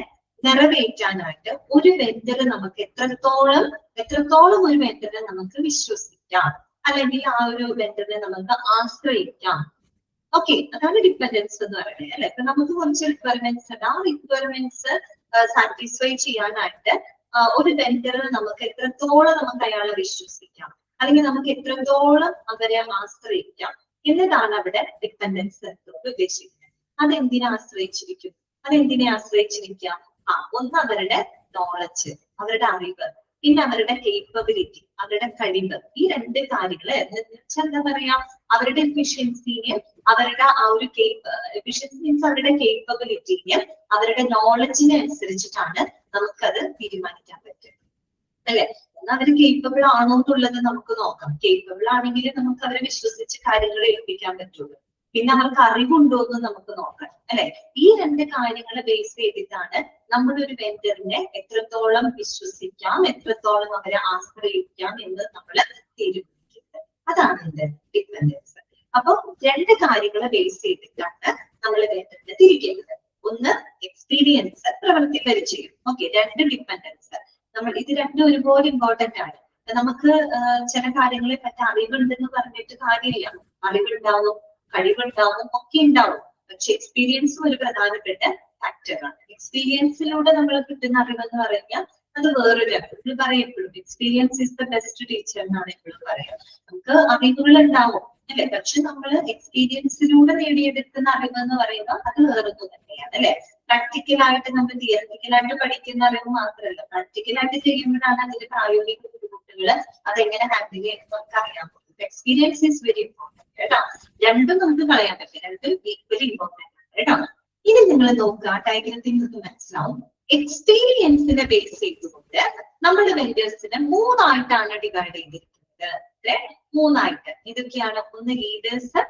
നിറവേറ്റാനായിട്ട് ഒരു വെൻഡർ നമുക്ക് എത്രത്തോളം ഒരു വെൻഡറെ നമുക്ക് വിശ്വസിക്കാം, അല്ലെങ്കിൽ ആ ഒരു വെണ്ടറിനെ നമുക്ക് ആശ്രയിക്കാം. ഓക്കെ, അതാണ് ഡിപ്പെൻഡൻസ് എന്ന് പറയുന്നത് അല്ലെ. ഇപ്പൊ നമുക്ക് കുറച്ച് റിക്വയർമെന്റ്സ് ഉണ്ട്. ആ റിക്വയർമെന്റ്സ് സാറ്റിസ്ഫൈ ചെയ്യാനായിട്ട് ഒരു വെണ്ടറിനെ നമുക്ക് എത്രത്തോളം നമുക്ക് അയാളെ വിശ്വസിക്കാം, അല്ലെങ്കിൽ നമുക്ക് എത്രത്തോളം അവരെ ആശ്രയിക്കാം എന്നതാണ് അവിടെ ഡിപ്പെൻഡൻസ് എന്നോട് ഉദ്ദേശിക്കുന്നത്. അതെന്തിനെ ആശ്രയിച്ചിരിക്കും? അതെന്തിനെ ആശ്രയിച്ചിരിക്കാം? ഒന്ന് അവരുടെ നോളജ്, അവരുടെ അറിവ്, പിന്നെ അവരുടെ കേപ്പബിലിറ്റി, അവരുടെ കഴിവ്. ഈ രണ്ട് കാര്യങ്ങള് എന്താ പറയാ, അവരുടെ എഫിഷ്യൻസിനെ, അവരുടെ ആ ഒരു എഫിഷ്യൻസി മീൻസ് അവരുടെ കേപ്പബിലിറ്റിനെ, അവരുടെ നോളജിനെ അനുസരിച്ചിട്ടാണ് നമുക്കത് തീരുമാനിക്കാൻ പറ്റും അല്ലെ. എന്നാൽ അവർ കേപ്പബിൾ ആണോ എന്നുള്ളത് നമുക്ക് നോക്കാം. കേപ്പബിൾ ആണെങ്കിൽ നമുക്ക് അവരെ വിശ്വസിച്ച് കാര്യങ്ങൾ ഏൽപ്പിക്കാൻ പറ്റുള്ളൂ. പിന്നെ അവർക്ക് അറിവുണ്ടോ എന്ന് നമുക്ക് നോക്കാം അല്ലെ. ഈ രണ്ട് കാര്യങ്ങൾ ബേസ് ചെയ്തിട്ടാണ് നമ്മളൊരു വെണ്ടറിനെ എത്രത്തോളം വിശ്വസിക്കാം, എത്രത്തോളം അവരെ ആശ്രയിക്കാം എന്ന് നമ്മൾ തീരുമാനിക്കുന്നത്. അതാണ് എന്ത് ഡിപ്പെൻഡൻസ്. അപ്പൊ രണ്ട് കാര്യങ്ങളെ ബേസ് ചെയ്തിട്ടാണ് നമ്മൾ വെണ്ടറിനെ തിരിക്കുന്നത്. ഒന്ന് എക്സ്പീരിയൻസ്, പ്രവൃത്തി പരിചയം. ഓക്കെ, രണ്ട് ഡിപ്പെൻഡൻസ്. നമ്മൾ ഇത് രണ്ടും ഒരുപോലെ ഇമ്പോർട്ടന്റ് ആണ്. നമുക്ക് ചില കാര്യങ്ങളെ പറ്റി അറിവുണ്ടെന്ന് പറഞ്ഞിട്ട് കാര്യമില്ല. അറിവുണ്ടാവും, കഴിവുണ്ടാവും, ഒക്കെ ഉണ്ടാവും. പക്ഷെ എക്സ്പീരിയൻസും ഒരു പ്രധാനപ്പെട്ട ഫാക്ടറാണ്. എക്സ്പീരിയൻസിലൂടെ നമ്മൾ കിട്ടുന്ന അറിവെന്ന് പറഞ്ഞാൽ അത് വേറൊരു അറിവ്. പറയപ്പെടും experience is the best teacher എന്നാണ് എപ്പോഴും പറയാം. നമുക്ക് അറിവുകൾ ഉണ്ടാവും അല്ലെ, പക്ഷെ നമ്മൾ എക്സ്പീരിയൻസിലൂടെ നേടിയെടുക്കുന്ന അറിവ് എന്ന് പറയുമ്പോൾ അത് വേറൊന്നും തന്നെയാണ് അല്ലെ. പ്രാക്ടിക്കലായിട്ട് നമ്മൾ തിയററ്റിക്കലായിട്ട് പഠിക്കുന്ന അറിവ് മാത്രമല്ല, പ്രാക്ടിക്കലായിട്ട് ചെയ്യുമ്പോഴാണ് അതിന്റെ പ്രായോഗിക ബുദ്ധിമുട്ടുകൾ അതെങ്ങനെ ഹാൻഡിൽ ചെയ്യുന്നത് നമുക്ക് അറിയാൻ പറ്റും. എക്സ്പീരിയൻസ് ഈസ് വെരി ഇമ്പോർട്ടന്റ് കേട്ടോ. രണ്ടും നമുക്ക് കളയാൻ പറ്റില്ല, രണ്ടും ഈക്വലി ഇമ്പോർട്ടന്റ് ആണ് കേട്ടോ. ഇനി നിങ്ങൾ നോക്കുക, ഡയഗ്രത്തിൽ നിന്ന് മനസ്സിലാവും. എക്സ്പീരിയൻസിനെ ബേസ് ചെയ്തുകൊണ്ട് നമ്മുടെ വെൻഡേഴ്സിനെ മൂന്നായിട്ടാണ് ഡിവൈഡ് ചെയ്തിരിക്കുന്നത്. മൂന്നായിട്ട്. ഇതൊക്കെയാണ്: ഒന്ന് ലീഡേഴ്സ്,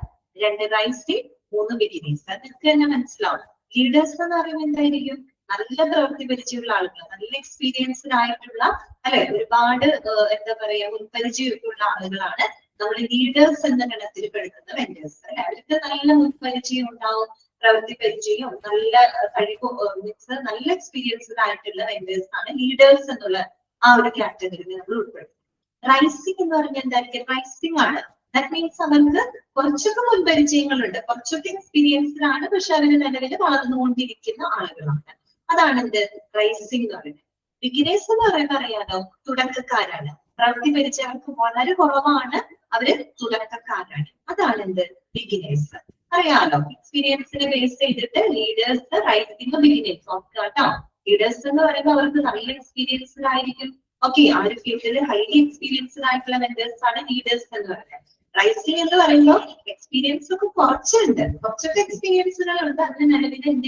രണ്ട് റൈസിംഗ്, മൂന്ന് ബിഗിനേഴ്സ്. നിങ്ങൾക്ക് തന്നെ മനസ്സിലാവും. ലീഡേഴ്സ് എന്ന് പറയുമ്പോൾ എന്തായിരിക്കും? നല്ല പ്രവൃത്തി പരിചയമുള്ള ആളുകൾ, നല്ല എക്സ്പീരിയൻസ്ഡ് ആയിട്ടുള്ള അല്ലെ, ഒരുപാട് എന്താ പറയാ മുൻപരിചയമുള്ള ആളുകളാണ് നമ്മൾ ലീഡേഴ്സ് എന്ന ഗണത്തിൽ പെടുന്ന വെൻഡേഴ്സ് അല്ലെ. അവർക്ക് നല്ല മുൻപരിചയം ഉണ്ടാവും, പ്രവൃത്തി പരിചയം, നല്ല കഴിവ് മീൻസ് നല്ല എക്സ്പീരിയൻസ്ഡ് ആയിട്ടുള്ള വെൻഡേഴ്സ് ആണ് ലീഡേഴ്സ് എന്നുള്ള ആ ഒരു കാറ്റഗറിയിൽ നമ്മൾ ഉൾപ്പെടുത്തും. റൈസിംഗ് എന്ന് പറഞ്ഞാൽ എന്തായിരിക്കും? റൈസിംഗ് ആണ്. ദാറ്റ് മീൻസ് അവർക്ക് കുറച്ചൊക്കെ മുൻപരിചയങ്ങളുണ്ട്, കുറച്ചൊക്കെ എക്സ്പീരിയൻസ്ഡ് ആണ്, പക്ഷെ അവര് നിലവിൽ വളർന്നുകൊണ്ടിരിക്കുന്ന ആളുകളാണ്. അതാണ് എന്ത് റൈസിംഗ് എന്ന് പറയുന്നത്. ബിഗിനേഴ്സ് എന്ന് പറയുമ്പോൾ അറിയാലോ, തുടക്കക്കാരാണ്. പ്രവൃത്തി പരിചയം വളരെ കുറവാണ്, അവര് തുടക്കക്കാരാണ്. അതാണ് എന്ത് ബിഗിനേഴ്സ്. അറിയാലോ, എക്സ്പീരിയൻസിനെ ബേസ് ചെയ്തിട്ട് ലീഡേഴ്സ്, റൈസിംഗ്, ബിഗിനേഴ്സ്. ഓക്കെ കേട്ടോ. ലീഡേഴ്സ് എന്ന് പറയുമ്പോൾ അവർക്ക് നല്ല എക്സ്പീരിയൻസ്ഡ് ആയിരിക്കും. ഓക്കെ, ആ ഒരു ഫീൽഡിൽ ഹൈലി എക്സ്പീരിയൻസ്ഡ് ആയിട്ടുള്ള വെൻഡേഴ്സ് ആണ് ലീഡേഴ്സ് എന്ന് പറയുന്നത്. റൈസിംഗ് എന്ന് പറയുമ്പോൾ എക്സ്പീരിയൻസ് ഒക്കെ കുറച്ചുണ്ട്, കുറച്ചൊക്കെ എക്സ്പീരിയൻസുകൾ ഉണ്ട്, അതിന് നിലവിൽ എന്ത്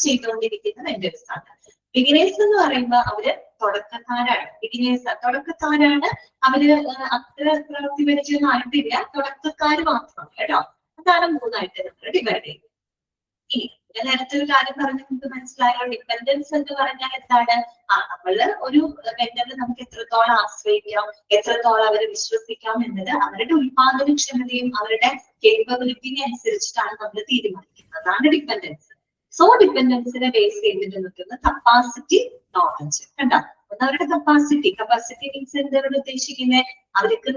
ചെയ്തുകൊണ്ടിരിക്കുന്ന വെൻഡേഴ്സ് ആണ്. ബിഗിനേഴ്സ് എന്ന് പറയുമ്പോൾ അവര് തുടക്കക്കാരാണ്. ബിഗിനേഴ്സ് തുടക്കക്കാരാണ്, അവര് അത്ര പ്രവൃത്തി പരിചയം ആയിട്ടില്ല, തുടക്കക്കാര് മാത്രമാണ് കേട്ടോ. അതാണ് മൂന്നായിട്ട് നമ്മൾ ഡിവൈഡ് ചെയ്യുന്നത്. ഇനി നേരത്തെ ഒരു കാര്യം പറഞ്ഞ് നമുക്ക് മനസ്സിലായോ? ഡിപ്പെൻഡൻസ് എന്ന് പറഞ്ഞാൽ എന്താണ്? നമ്മള് ഒരു വെണ്ടറിനെ നമുക്ക് എത്രത്തോളം ആശ്രയിക്കാം, എത്രത്തോളം അവരെ വിശ്വസിക്കാം എന്നത് അവരുടെ ഉത്പാദനക്ഷമതയും അവരുടെ കേപ്പബിലിറ്റിനെ അനുസരിച്ചിട്ടാണ് നമ്മൾ തീരുമാനിക്കുന്നത്. അതാണ് ഡിപ്പെൻഡൻസ്. സോ ഡിപ്പെൻഡൻസിനെ ബേസ് ചെയ്തിട്ട് നിൽക്കുന്ന കപ്പാസിറ്റി, നോളജ്. കണ്ടോ? ഒന്ന് അവരുടെ കപ്പാസിറ്റി മീൻസ് എന്താണ് ഉദ്ദേശിക്കുന്നത്? അവർക്ക്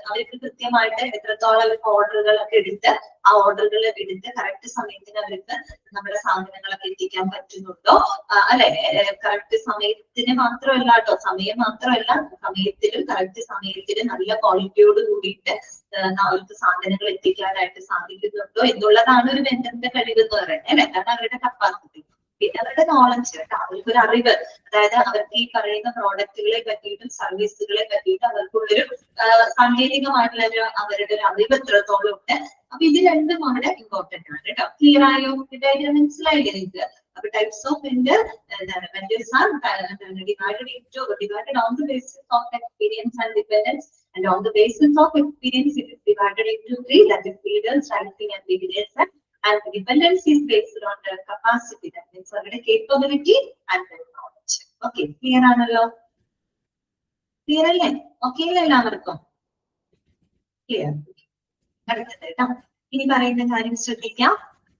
അവർക്ക് കൃത്യമായിട്ട് എത്രത്തോളം ഓർഡറുകളൊക്കെ എടുത്ത് ആ ഓർഡറുകൾ എടുത്ത് കറക്റ്റ് സമയത്തിന് അവർക്ക് നമ്മുടെ സാധനങ്ങളൊക്കെ എത്തിക്കാൻ പറ്റുന്നുണ്ടോ അല്ലെ. കറക്റ്റ് സമയത്തിന് മാത്രമല്ല കേട്ടോ, സമയം മാത്രമല്ല, സമയത്തിലും കറക്റ്റ് സമയത്തിന് നല്ല ക്വാളിറ്റിയോട് കൂടിയിട്ട് അവർക്ക് സാധനങ്ങൾ എത്തിക്കാനായിട്ട് സാധിക്കുന്നുണ്ടോ എന്നുള്ളതാണ് ഒരു വെണ്ടറിന്റെ കഴിവ് എന്ന് പറയുന്നത് അല്ലെ. അതാണ് അവരുടെ കപ്പാസിറ്റി. പിന്നെ അവരുടെ നോളജ് കേട്ടോ, അവർക്കൊരു അറിവ്, അതായത് അവർക്ക് ഈ പറയുന്ന പ്രോഡക്റ്റുകളെ പറ്റിയിട്ടും സർവീസുകളെ പറ്റിയിട്ടും അവർക്കുള്ളൊരു സാങ്കേതികമായിട്ടുള്ള അവരുടെ ഒരു അറിവ് എത്രത്തോളം ഉണ്ട്. അപ്പൊ ഇത് രണ്ടും വളരെ ഇമ്പോർട്ടന്റ് ആണ് കേട്ടോ. ക്ലിയർ ആയോ? ഇതായിട്ട് മനസ്സിലായില്ലേ നിങ്ങൾക്ക്? അപ്പൊ types of vendors are divided on the basis of experience and dependence, and on the basis of experience it is divided into three, that is leaders, rising and beginners, and dependence is based on the capacity, that means അവരുടെ capability and their knowledge. Okay, clear ആണല്ലോ? Clear അല്ലേ? Okay അല്ലേ എല്ലാവർക്കും? Clear. അടുത്തത് കേട്ടോ, ഇനി പറയുന്ന കാര്യം ശ്രദ്ധിക്കാം.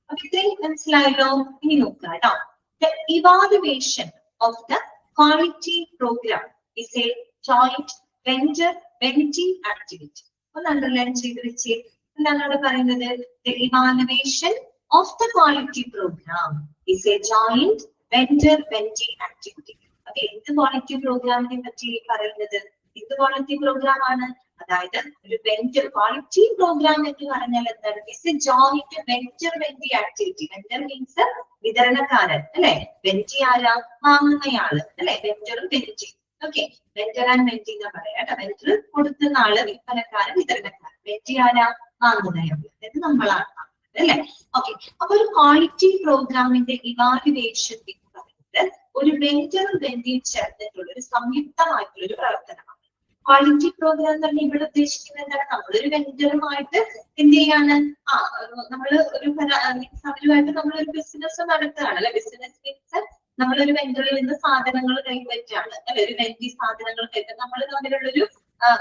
അപ്പൊ ഇത്രയും മനസ്സിലായല്ലോ? ഇനി നോക്കുക കേട്ടോ. The evaluation of the quality program is a joint vendor-mentee activity. ഒന്ന് അണ്ടർലൈൻ ചെയ്ത് വെച്ചേ. എന്താണ് അവിടെ പറയുന്നത്? The evaluation of the quality program is a joint vendor-mentee activity. അപ്പൊ എന്ത് ക്വാളിറ്റി പ്രോഗ്രാമിനെ പറ്റി പറയുന്നത്? എന്ത് ക്വാളിറ്റി പ്രോഗ്രാം ആണ്? അതായത് ഒരു വെൻഡർ ക്വാളിറ്റി പ്രോഗ്രാം എന്ന് പറഞ്ഞാൽ എന്താണ്? ഇറ്റ്സ് എ ജോയിന്റ് വെൻഡർ-mentee ആക്ടിവിറ്റി. വെൻഡർ മീൻസ് വിതരണക്കാരൻ അല്ലെ? വെൻറ്റി ആരാ? വാങ്ങുന്നയാള് അല്ലെ? വെൻഡറും vendee. Okay, vendor and vendee എന്ന് പറയാം. വെൻഡർ കൊടുക്കുന്ന ആള് വിൽപ്പനക്കാരൻ, വിതരണക്കാരൻ. വെൻറ്റി ആരാ? വാങ്ങുന്നയാള്. അതായത് നമ്മളാണ് അല്ലെ? ഓക്കെ, അപ്പൊ ഒരു ക്വാളിറ്റി പ്രോഗ്രാമിന്റെ ഇവാലുവേഷൻ എന്ന് പറയുന്നത് ഒരു വെൻഡറും വെൻറ്റിയും ചേർന്നിട്ടുള്ള ഒരു സംയുക്തമായിട്ടുള്ള ഒരു പ്രവർത്തനമാണ്. ക്വാളിറ്റി പ്രോഗ്രാം എന്ന് പറഞ്ഞാൽ ഇവിടെ ഉദ്ദേശിക്കുന്നത് എന്താണ്? നമ്മളൊരു വെൻഡറുമായിട്ട് എന്ത് ചെയ്യാണ്? നമ്മള് ഒരു അവരുമായിട്ട് നമ്മളൊരു ബിസിനസ് നടത്തുകയാണ് അല്ലെ? ബിസിനസ് മീൻസ് നമ്മളൊരു വെൻഡറിൽ നിന്ന് സാധനങ്ങൾ കൈപ്പറ്റാണ് അല്ലെ? ഒരു വെൻഡി സാധനങ്ങൾ കൈപ്പറ്റും. നമ്മൾ തമ്മിലുള്ളൊരു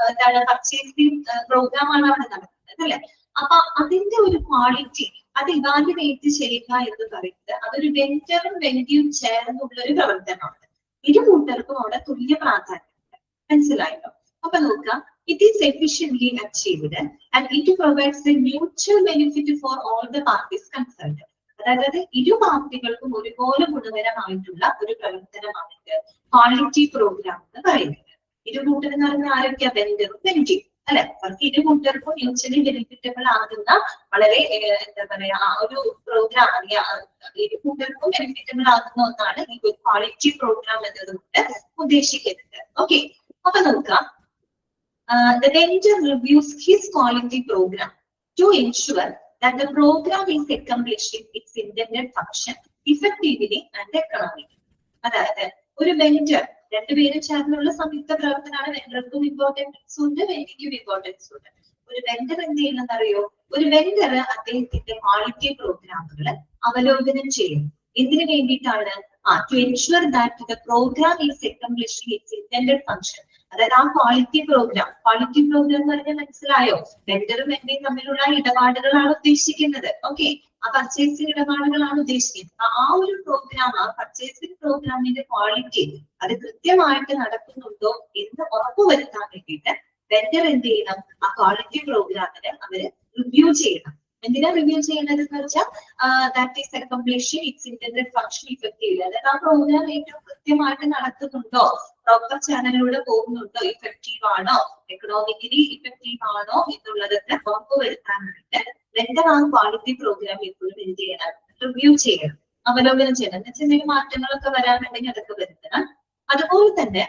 എന്താണ് പർച്ചേസിംഗ് പ്രോഗ്രാം ആണ് അവിടെ നടക്കുന്നത് അല്ലെ? അപ്പൊ അതിന്റെ ഒരു ക്വാളിറ്റി അത് ഇവാലുവേറ്റ് ചെയ്യുക എന്ന് പറയുന്നത് അതൊരു വെൻഡറും വെൻഡിയും ചേർന്നുള്ള ഒരു പ്രവർത്തനമാണ്. ഇരു കൂട്ടർക്കും അവിടെ തുല്യ പ്രാധാന്യമുണ്ട്. മനസ്സിലായല്ലോ? അപ്പൊ നോക്കാം, it is efficiently achieved and it provides A mutual benefit for all the parties concerned. അതായത് ഇരു പാർട്ടികൾക്കും ഒരുപോലെ ഗുണകരമായിട്ടുള്ള ഒരു പ്രവർത്തനമാണ് ക്വാളിറ്റി പ്രോഗ്രാം എന്ന് പറയുന്നത്. ഇരു കൂട്ടർ എന്ന് പറഞ്ഞാൽ ആരൊക്കെയാ? വെൻഡറും വെൻഡിയും അല്ലെ? അവർക്ക് ഇരു കൂട്ടർക്കും മ്യൂച്വലി ബെനിഫിറ്റബിൾ ആകുന്ന വളരെ എന്താ പറയാ ഒരു പ്രോഗ്രാം ഇരു കൂട്ടർക്കും ബെനിഫിറ്റബിൾ ആകുന്ന ഒന്നാണ് ഈ ക്വാളിറ്റി പ്രോഗ്രാം എന്നതുകൊണ്ട് ഉദ്ദേശിക്കുന്നത്. ഓക്കെ, അപ്പൊ നോക്കാം. The vendor reviews his quality program to ensure that the program is accomplishing its intended function effectively and economically. അതായത് ഒരു വെൻഡർ, രണ്ടുപേരും ചേർന്നുള്ള സംയുക്ത പ്രവർത്തനമാണ്. വെൻഡർക്കും ഇമ്പോർട്ടൻസ് ഉണ്ട്, വെൻഡിക്കും ഇമ്പോർട്ടൻസ് ഉണ്ട്. ഒരു വെൻഡർ എന്ത് ചെയ്യുന്നറിയോ? ഒരു വെൻഡർ അദ്ദേഹത്തിന്റെ ക്വാളിറ്റി പ്രോഗ്രാമുകൾ അവലോകനം ചെയ്യും. എന്തിനു വേണ്ടിയിട്ടാണ്? to ensure that the program is accomplishing its intended function. അതായത് ആ ക്വാളിറ്റി പ്രോഗ്രാം എന്ന് പറഞ്ഞാൽ മനസ്സിലായോ? വെൻഡറും വെൻഡിയും തമ്മിലുള്ള ഇടപാടുകളാണ് ഉദ്ദേശിക്കുന്നത്. ഓക്കെ, ആ പർച്ചേസിംഗ് ഇടപാടുകളാണ് ഉദ്ദേശിക്കുന്നത്. ആ ഒരു പ്രോഗ്രാം, ആ പർച്ചേസിംഗ് പ്രോഗ്രാമിന്റെ ക്വാളിറ്റി അത് കൃത്യമായിട്ട് നടക്കുന്നുണ്ടോ എന്ന് ഉറപ്പുവരുത്താൻ വേണ്ടിയിട്ട് വെൻഡർ എന്ത് ചെയ്യണം? ആ ക്വാളിറ്റി പ്രോഗ്രാമിന് അവര് റിവ്യൂ ചെയ്യണം. എന്തിനാ റിവ്യൂ ചെയ്യേണ്ടത് എന്ന് വെച്ചാൽ that is accomplishing it's intended function effectively. അതായത് ആ പ്രോഗ്രാം ഏറ്റവും കൃത്യമായിട്ട് നടത്തുന്നുണ്ടോ, പ്രോപ്പർ ചാനലിലൂടെ പോകുന്നുണ്ടോ, ഇഫക്റ്റീവ് ആണോ, എക്കണോമിക്കലി ഇഫക്റ്റീവ് ആണോ എന്നുള്ളതൊക്കെ ഉറപ്പുവരുത്താൻ വേണ്ടിയിട്ട് വെൻഡർ ആ ക്വാളിറ്റി പ്രോഗ്രാം എപ്പോഴും എന്ത് ചെയ്യണം? റിവ്യൂ ചെയ്യണം, അവലോകനം ചെയ്യണം. എന്ന് വെച്ചാൽ എന്തെങ്കിലും മാറ്റങ്ങളൊക്കെ വരാനുണ്ടെങ്കിൽ അതൊക്കെ വരുത്തണം. അതുപോലെ തന്നെ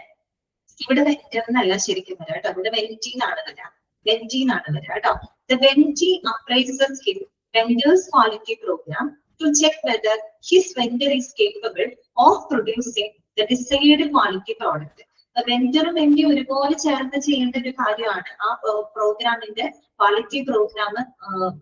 ഇവിടെ വെൻഡർ എന്നല്ല ശരിക്കും വരാം കേട്ടോ, ഇവിടെ വെൻറ്റീന്നാണ് വരാം. കേട്ടോ. The vendee appraises his vendor's quality program to check whether his vendor is capable of producing the desired quality product. വെൻഡറും വെൻഡിയും ഒരുപോലെ ചേർന്ന് ചെയ്യേണ്ട ഒരു കാര്യമാണ് ആ പ്രോഗ്രാമിന്റെ ക്വാളിറ്റി പ്രോഗ്രാം.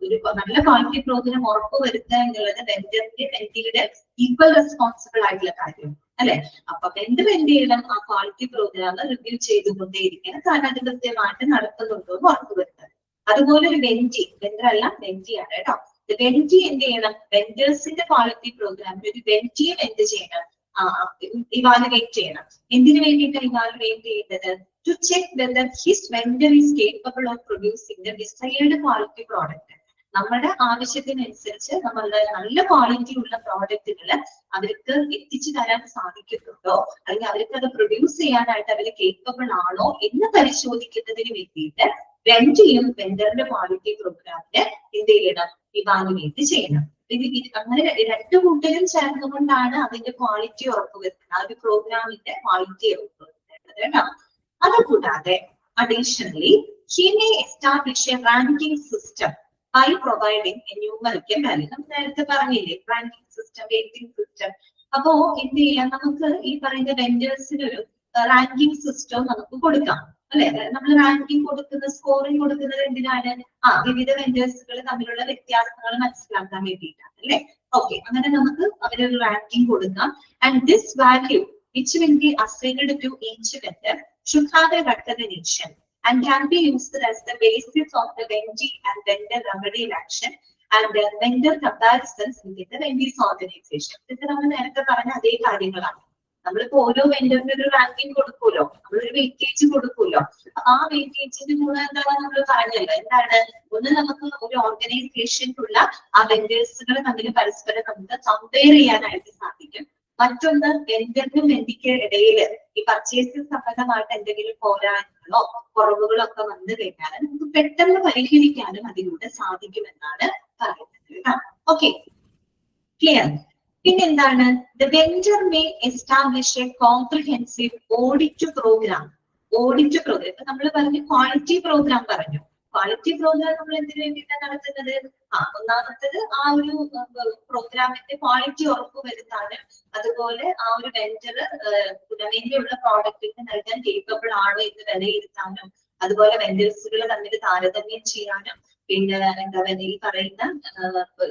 ഒരു നല്ല ക്വാളിറ്റി പ്രോഗ്രാം ഉറപ്പുവരുത്തുക എന്നുള്ളത് വെൻഡിയുടെ ഈക്വൽ റെസ്പോൺസിബിൾ ആയിട്ടുള്ള കാര്യമാണ് അല്ലെ? അപ്പൊ വെൻഡർ എന്ത് ചെയ്യണം? ആ ക്വാളിറ്റി പ്രോഗ്രാം റിവ്യൂ ചെയ്തുകൊണ്ടേയിരിക്കണം. കാരണം അത് കൃത്യമായിട്ട് നടക്കുന്നുണ്ടോ എന്ന് ഉറപ്പുവരുത്തണം. അതുപോലെ ഒരു വെൻഡർ അല്ല, വെൻഡിയാണ് കേട്ടോ. വെൻഡി എന്ത് ചെയ്യണം? വെൻഡേഴ്സിന്റെ ക്വാളിറ്റി പ്രോഗ്രാമിൽ ഒരു വെൻഡിയും എന്ത് ചെയ്യണം? ഇവാലുവേറ്റ് ചെയ്യണം. എന്തിനു വേണ്ടിയിട്ടാണ് ഇവാലുവേറ്റ് ചെയ്യുന്നത്? To check whether his vendor is capable of producing the desired quality product. നമ്മുടെ ആവശ്യത്തിനനുസരിച്ച് നമ്മളുടെ നല്ല ക്വാളിറ്റി ഉള്ള പ്രോഡക്റ്റുകൾ അവർക്ക് എത്തിച്ചു തരാൻ സാധിക്കുന്നുണ്ടോ, അല്ലെങ്കിൽ അവർക്ക് അത് പ്രൊഡ്യൂസ് ചെയ്യാനായിട്ട് അവർ കേപ്പബിൾ ആണോ എന്ന് പരിശോധിക്കുന്നതിന് വേണ്ടിയിട്ട് വെൻഡിയും വെൻഡറിന്റെ ക്വാളിറ്റി പ്രോഗ്രാമിന് എന്ത് ചെയ്യണം? ഇവാലുവേറ്റ് ചെയ്യണം. അങ്ങനെ രണ്ടു കൂട്ടരും ചേർന്നുകൊണ്ടാണ് അതിന്റെ ക്വാളിറ്റി ഉറപ്പുവരുത്തുന്നത്, ആ ഒരു പ്രോഗ്രാമിന്റെ ക്വാളിറ്റി ഉറപ്പുവരുത്തേണ്ടത് കേട്ടോ. അതുകൂടാതെ additionally he may establish a ranking system by providing a numerical value. നമ്മൾ നേരത്തെ പറഞ്ഞില്ലേ റാങ്കിങ് സിസ്റ്റം, റേറ്റിംഗ് സിസ്റ്റം. അപ്പോ എന്ത് ചെയ്യാം? നമുക്ക് ഈ പറയുന്ന വെൻഡേഴ്സിന് ഒരു റാങ്കിങ് സിസ്റ്റം നമുക്ക് കൊടുക്കാം അല്ലെ? നമ്മൾ റാങ്കിങ് കൊടുക്കുന്ന, സ്കോറിംഗ് കൊടുക്കുന്നത് എന്തിനാണ്? വിവിധ വെൻഡേഴ്സുകൾ തമ്മിലുള്ള വ്യത്യാസങ്ങൾ മനസ്സിലാക്കാൻ വേണ്ടിയിട്ടാണ് അല്ലെ? ഓക്കെ, അങ്ങനെ നമുക്ക് അവരൊരു റാങ്കിങ് കൊടുക്കാം. And this value which will be assigned to each vendor should have a recognition and can be used as the basis of the vendee and vendor remedial action and the vendor comparisons within the vendor's organization. ഇത് നമ്മൾ നേരത്തെ പറഞ്ഞ അതേ കാര്യങ്ങളാണ്. നമ്മളിപ്പോ ഓരോ വെൻഡറിന് ഒരു ranking കൊടുക്കുമല്ലോ, നമ്മളൊരു വെയിറ്റേജ് കൊടുക്കുമല്ലോ. അപ്പൊ ആ വെയിറ്റേജിന്റെ ഗുണം എന്താണെന്ന് നമ്മൾ പറഞ്ഞല്ലോ. എന്താണ്? ഒന്ന്, നമുക്ക് ഒരു ഓർഗനൈസേഷനിലുള്ള ആ വെൻഡേഴ്സുകൾ തമ്മിൽ പരസ്പരം നമുക്ക് കമ്പയർ ചെയ്യാനായിട്ട് സാധിക്കും. മറ്റൊന്ന്, വെൻഡറിനും വെൻഡിക്ക് ഇടയിൽ ഈ പർച്ചേസിംഗ് സംബന്ധമായിട്ട് എന്തെങ്കിലും പോരായ്മകളോ കുറവുകളോ ഒക്കെ വന്നു കഴിഞ്ഞാൽ നമുക്ക് പെട്ടെന്ന് പരിഹരിക്കാനും അതിലൂടെ സാധിക്കുമെന്നാണ് പറയുന്നത്. Okay, clear? പിന്നെന്താണ്? The vendor may establish a comprehensive audit program. Audit programme ഇപ്പൊ നമ്മൾ പറഞ്ഞു, ക്വാളിറ്റി പ്രോഗ്രാം പറഞ്ഞു. ക്വാളിറ്റി പ്രോഗ്രാം നമ്മൾ എന്തിനു വേണ്ടിയിട്ടാണ് നടത്തുന്നത്? ഒന്നാമത്തത് ആ ഒരു പ്രോഗ്രാമിന്റെ ക്വാളിറ്റി ഉറപ്പുവരുത്താനും അതുപോലെ ആ ഒരു വെൻഡർ ഗുണമേന്മയുള്ള പ്രോഡക്റ്റിന് നൽകാൻ കേപ്പബിൾ ആണോ എന്ന് വിലയിരുത്താനും അതുപോലെ വെൻഡേഴ്സുകൾ തമ്മിൽ താരതമ്യം ചെയ്യാനും പിന്നെ എന്താ പറയുക, ഈ പറയുന്ന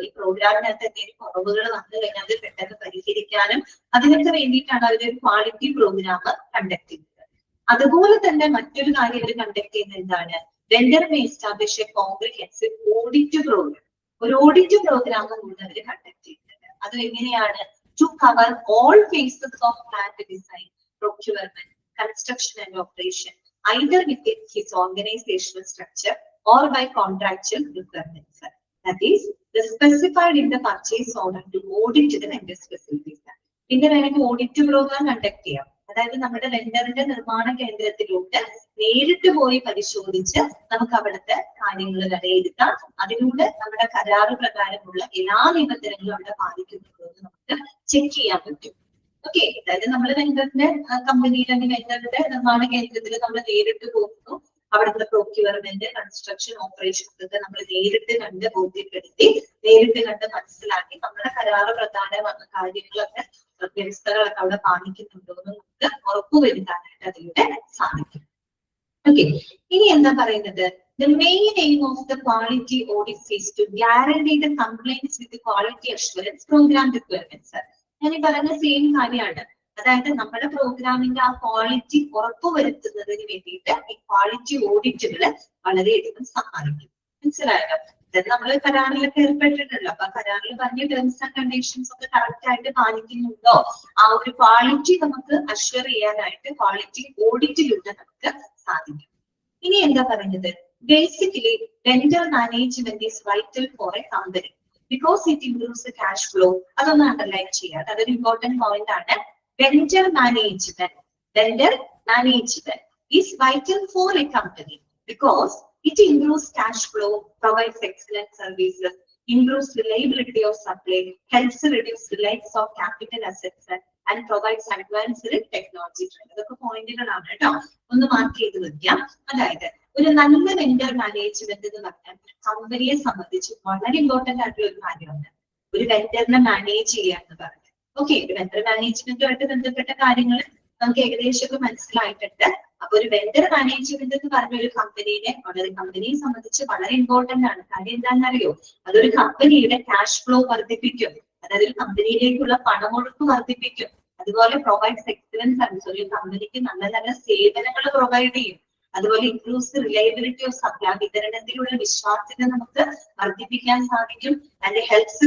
ഈ പ്രോഗ്രാമിനകത്ത് എന്തെങ്കിലും കുറവുകൾ വന്നു കഴിഞ്ഞാൽ അത് പെട്ടെന്ന് പരിഹരിക്കാനും അതിനൊക്കെ വേണ്ടിയിട്ടാണ് അവർ ഒരു ക്വാളിറ്റി പ്രോഗ്രാം കണ്ടക്ട് ചെയ്യുന്നത്. അതുപോലെ തന്നെ മറ്റൊരു കാര്യം അവർ കണ്ടക്ട് ചെയ്യുന്നത് എന്താണ്? Vendor may establish a comprehensive audit programme. ഒരു ഓഡിറ്റ് പ്രോഗ്രാം കൂടെ അവർ കണ്ടക്ട് ചെയ്യുന്നത്. അത് എങ്ങനെയാണ്? To cover all phases of plant design, procurement, construction and operation, either within his organizational structure or by contractual requirements. That is, the specified in the purchase order to audit the vendor's facilities. പിന്നെ വേണമെങ്കിൽ audit programme conduct ചെയ്യാം. അതായത് നമ്മുടെ വെൻഡറിന്റെ നിർമ്മാണ കേന്ദ്രത്തിലോട്ട് നേരിട്ട് പോയി പരിശോധിച്ച് നമുക്ക് അവിടുത്തെ കാര്യങ്ങൾ വിലയിരുത്താം. അതിലൂടെ നമ്മുടെ കരാറ് പ്രകാരമുള്ള എല്ലാ നിബന്ധനകളും അവിടെ പാലിക്കുന്നുണ്ടോ എന്ന് നമുക്ക് ചെക്ക് ചെയ്യാൻ പറ്റും. ഓക്കെ, അതായത് നമ്മൾ വെൻഡറിന്റെ കമ്പനിയിൽ അല്ലെങ്കിൽ വെൻഡറിന്റെ നിർമ്മാണ കേന്ദ്രത്തിൽ നമ്മൾ നേരിട്ട് പോകുന്നു. അവിടുത്തെ പ്രൊക്യൂർമെന്റ്, കൺസ്ട്രക്ഷൻ, ഓപ്പറേഷൻസ് ഒക്കെ നമ്മൾ നേരിട്ട് കണ്ട് ബോധ്യപ്പെടുത്തി, നേരിട്ട് കണ്ട് മനസ്സിലാക്കി നമ്മുടെ കരാറ് പ്രധാന കാര്യങ്ങളൊക്കെ വ്യവസ്ഥകളൊക്കെ അവിടെ പാലിക്കുന്നുണ്ടോ എന്ന് നമുക്ക് ഉറപ്പുവരുത്താനായിട്ട് അതിലൂടെ സാധിക്കും. ഓക്കെ, ഇനി എന്താ പറയുന്നത്? The main aim of the quality audit is to guarantee the compliance with the quality assurance program requirements. ഞാൻ ഈ പറയുന്ന സെയിം കാര്യമാണ്. അതായത് നമ്മുടെ പ്രോഗ്രാമിന്റെ ആ ക്വാളിറ്റി ഉറപ്പുവരുത്തുന്നതിന് വേണ്ടിയിട്ട് ഈ ക്വാളിറ്റി ഓഡിറ്റുകൾ വളരെയധികം സഹായിക്കും. മനസ്സിലായല്ലോ? അതായത് നമ്മൾ കരാറിലൊക്കെ ഏർപ്പെട്ടിട്ടുണ്ടല്ലോ. അപ്പൊ കരാറിൽ പറഞ്ഞ ടേംസ് ആൻഡ് കണ്ടീഷൻസ് ഒക്കെ കറക്റ്റ് ആയിട്ട് പാലിക്കുന്നുണ്ടോ, ആ ഒരു ക്വാളിറ്റി നമുക്ക് അഷ്വർ ചെയ്യാനായിട്ട് ക്വാളിറ്റി ഓഡിറ്റിലൂടെ നമുക്ക് സാധിക്കും. ഇനി എന്താ പറയുന്നത്? Basically vendor management is vital for a company because it improves the cash flow. അതൊന്ന് അണ്ടർലൈൻ ചെയ്യാം. അതൊരു ഇമ്പോർട്ടന്റ് പോയിന്റ് ആണ്. Vendor management is vital for a company because it improves cash flow, provides excellent services, improves reliability of supply, helps reduce reliance on capital assets and provides advanced technology. അതൊക്കെ പോയിന്റുകളാണ് കേട്ടോ, ഒന്ന് mark ചെയ്ത് വെക്കാം. അതായത് ഒരു നല്ല വെൻഡർ മാനേജ്മെന്റ് എന്ന് പറഞ്ഞാൽ കമ്പനിയെ സംബന്ധിച്ച് വളരെ ഇമ്പോർട്ടന്റ് ആയിട്ടുള്ള ഒരു കാര്യമാണ് ഒരു വെൻഡറിനെ മാനേജ് ചെയ്യുക എന്ന് പറഞ്ഞത്. ഓക്കെ, ഒരു വെൻഡർ മാനേജ്മെന്റുമായിട്ട് ബന്ധപ്പെട്ട കാര്യങ്ങൾ നമുക്ക് ഏകദേശമൊക്കെ മനസ്സിലായിട്ടുണ്ട്. അപ്പൊ ഒരു വെൻഡർ മാനേജ്മെന്റ് എന്ന് പറഞ്ഞ ഒരു കമ്പനിയെ സംബന്ധിച്ച് വളരെ ഇമ്പോർട്ടന്റ് ആണ്. കാര്യം എന്താണെന്നറിയോ? അതൊരു കമ്പനിയുടെ ക്യാഷ് ഫ്ലോ വർദ്ധിപ്പിക്കും, അതായത് ഒരു കമ്പനിയിലേക്കുള്ള പണമൊഴുക്ക് വർദ്ധിപ്പിക്കും. അതുപോലെ പ്രൊവൈഡ്സ് എക്സലന്റ് സർവീസ്, ഒരു കമ്പനിക്ക് നല്ല നല്ല സേവനങ്ങൾ പ്രൊവൈഡ് ചെയ്യും. അതുപോലെ ഇംപ്രൂവ്സ് റിലയബിലിറ്റി ഓഫ് സപ്ലൈ, വിതരണത്തിലുള്ള വിശ്വാസ്യത നമുക്ക് വർദ്ധിപ്പിക്കാൻ സാധിക്കും. And helps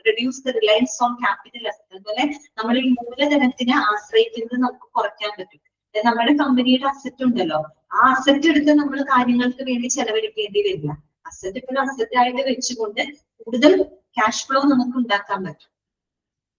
reduce the Reliance on capital asset. അതുപോലെ നമ്മൾ ഈ മൂലധനത്തിനെ ആശ്രയിക്കുന്നത് നമുക്ക് കുറയ്ക്കാൻ പറ്റും. നമ്മുടെ കമ്പനിയുടെ അസറ്റ് ഉണ്ടല്ലോ, ആ അസറ്റ് എടുത്ത് നമ്മൾ കാര്യങ്ങൾക്ക് വേണ്ടി ചെലവഴിക്കേണ്ടി വരില്ല. അസറ്റ് ഇപ്പോൾ അസറ്റ് ആയിട്ട് വെച്ചുകൊണ്ട് കൂടുതൽ ക്യാഷ് ഫ്ലോ നമുക്ക് ഉണ്ടാക്കാൻ പറ്റും.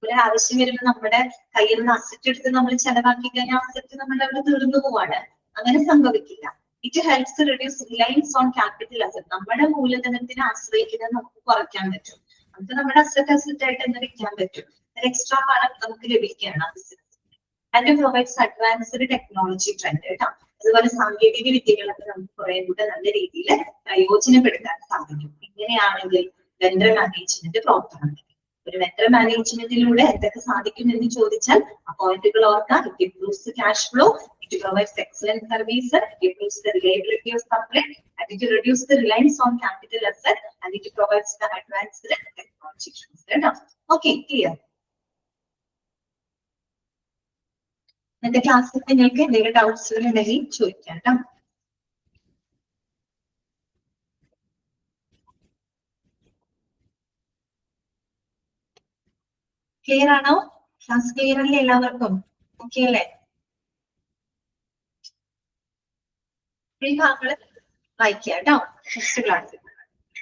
ഒരു ആവശ്യം വരുമ്പോൾ നമ്മുടെ കയ്യിൽ നിന്ന് അസറ്റ് എടുത്ത് നമ്മൾ ചെലവാക്കി കഴിഞ്ഞാൽ അസറ്റ് നമ്മുടെ അവിടെ തീർന്നു പോവാണ്. അങ്ങനെ സംഭവിക്കില്ല. It helps reduce Reliance on capital asset. നമ്മുടെ മൂലധനത്തിനെ ആശ്രയിക്കുന്നത് നമുക്ക് കുറയ്ക്കാൻ പറ്റും. നമുക്ക് നമ്മുടെ അസറ്റ് ആയിട്ട് തന്നെ വെക്കാൻ പറ്റും. എക്സ്ട്രാ പണം നമുക്ക് ലഭിക്കുകയാണ് business. And provides advanced technology trend കേട്ടോ. അതുപോലെ സാങ്കേതിക വിദ്യകളൊക്കെ നമുക്ക് കുറെ കൂടെ നല്ല രീതിയിൽ പ്രയോജനപ്പെടുത്താൻ സാധിക്കും. ഇങ്ങനെയാണെങ്കിൽ വെൻഡർ മാനേജ്മെന്റ് പ്രവർത്തനം. ഒരു വെൻഡർ മാനേജ്മെന്റിലൂടെ എന്തൊക്കെ സാധിക്കും എന്ന് ചോദിച്ചാൽ ആ പോയിന്റുകൾ ഓർക്കാം. It improves cash flow, it provides excellent services, it improves the reliability of supply, and it reduces the reliance on capital asset, and it provides the advanced technology. Okay, clear? ഇന്നത്തെ ക്ലാസ്സിൽ നിങ്ങൾക്ക് എന്തെങ്കിലും ഡൗട്ട്സുകൾ ഉണ്ടെങ്കിൽ ചോദിക്കാം കേട്ടോ. ക്ലിയർ ആണോ? Class clear അല്ലേ എല്ലാവർക്കും? ഓക്കെ അല്ലേ? ഈ ഭാഗങ്ങൾ വായിക്കുക കേട്ടോ നെക്സ്റ്റ് ക്ലാസ്സിൽ.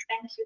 Thank you.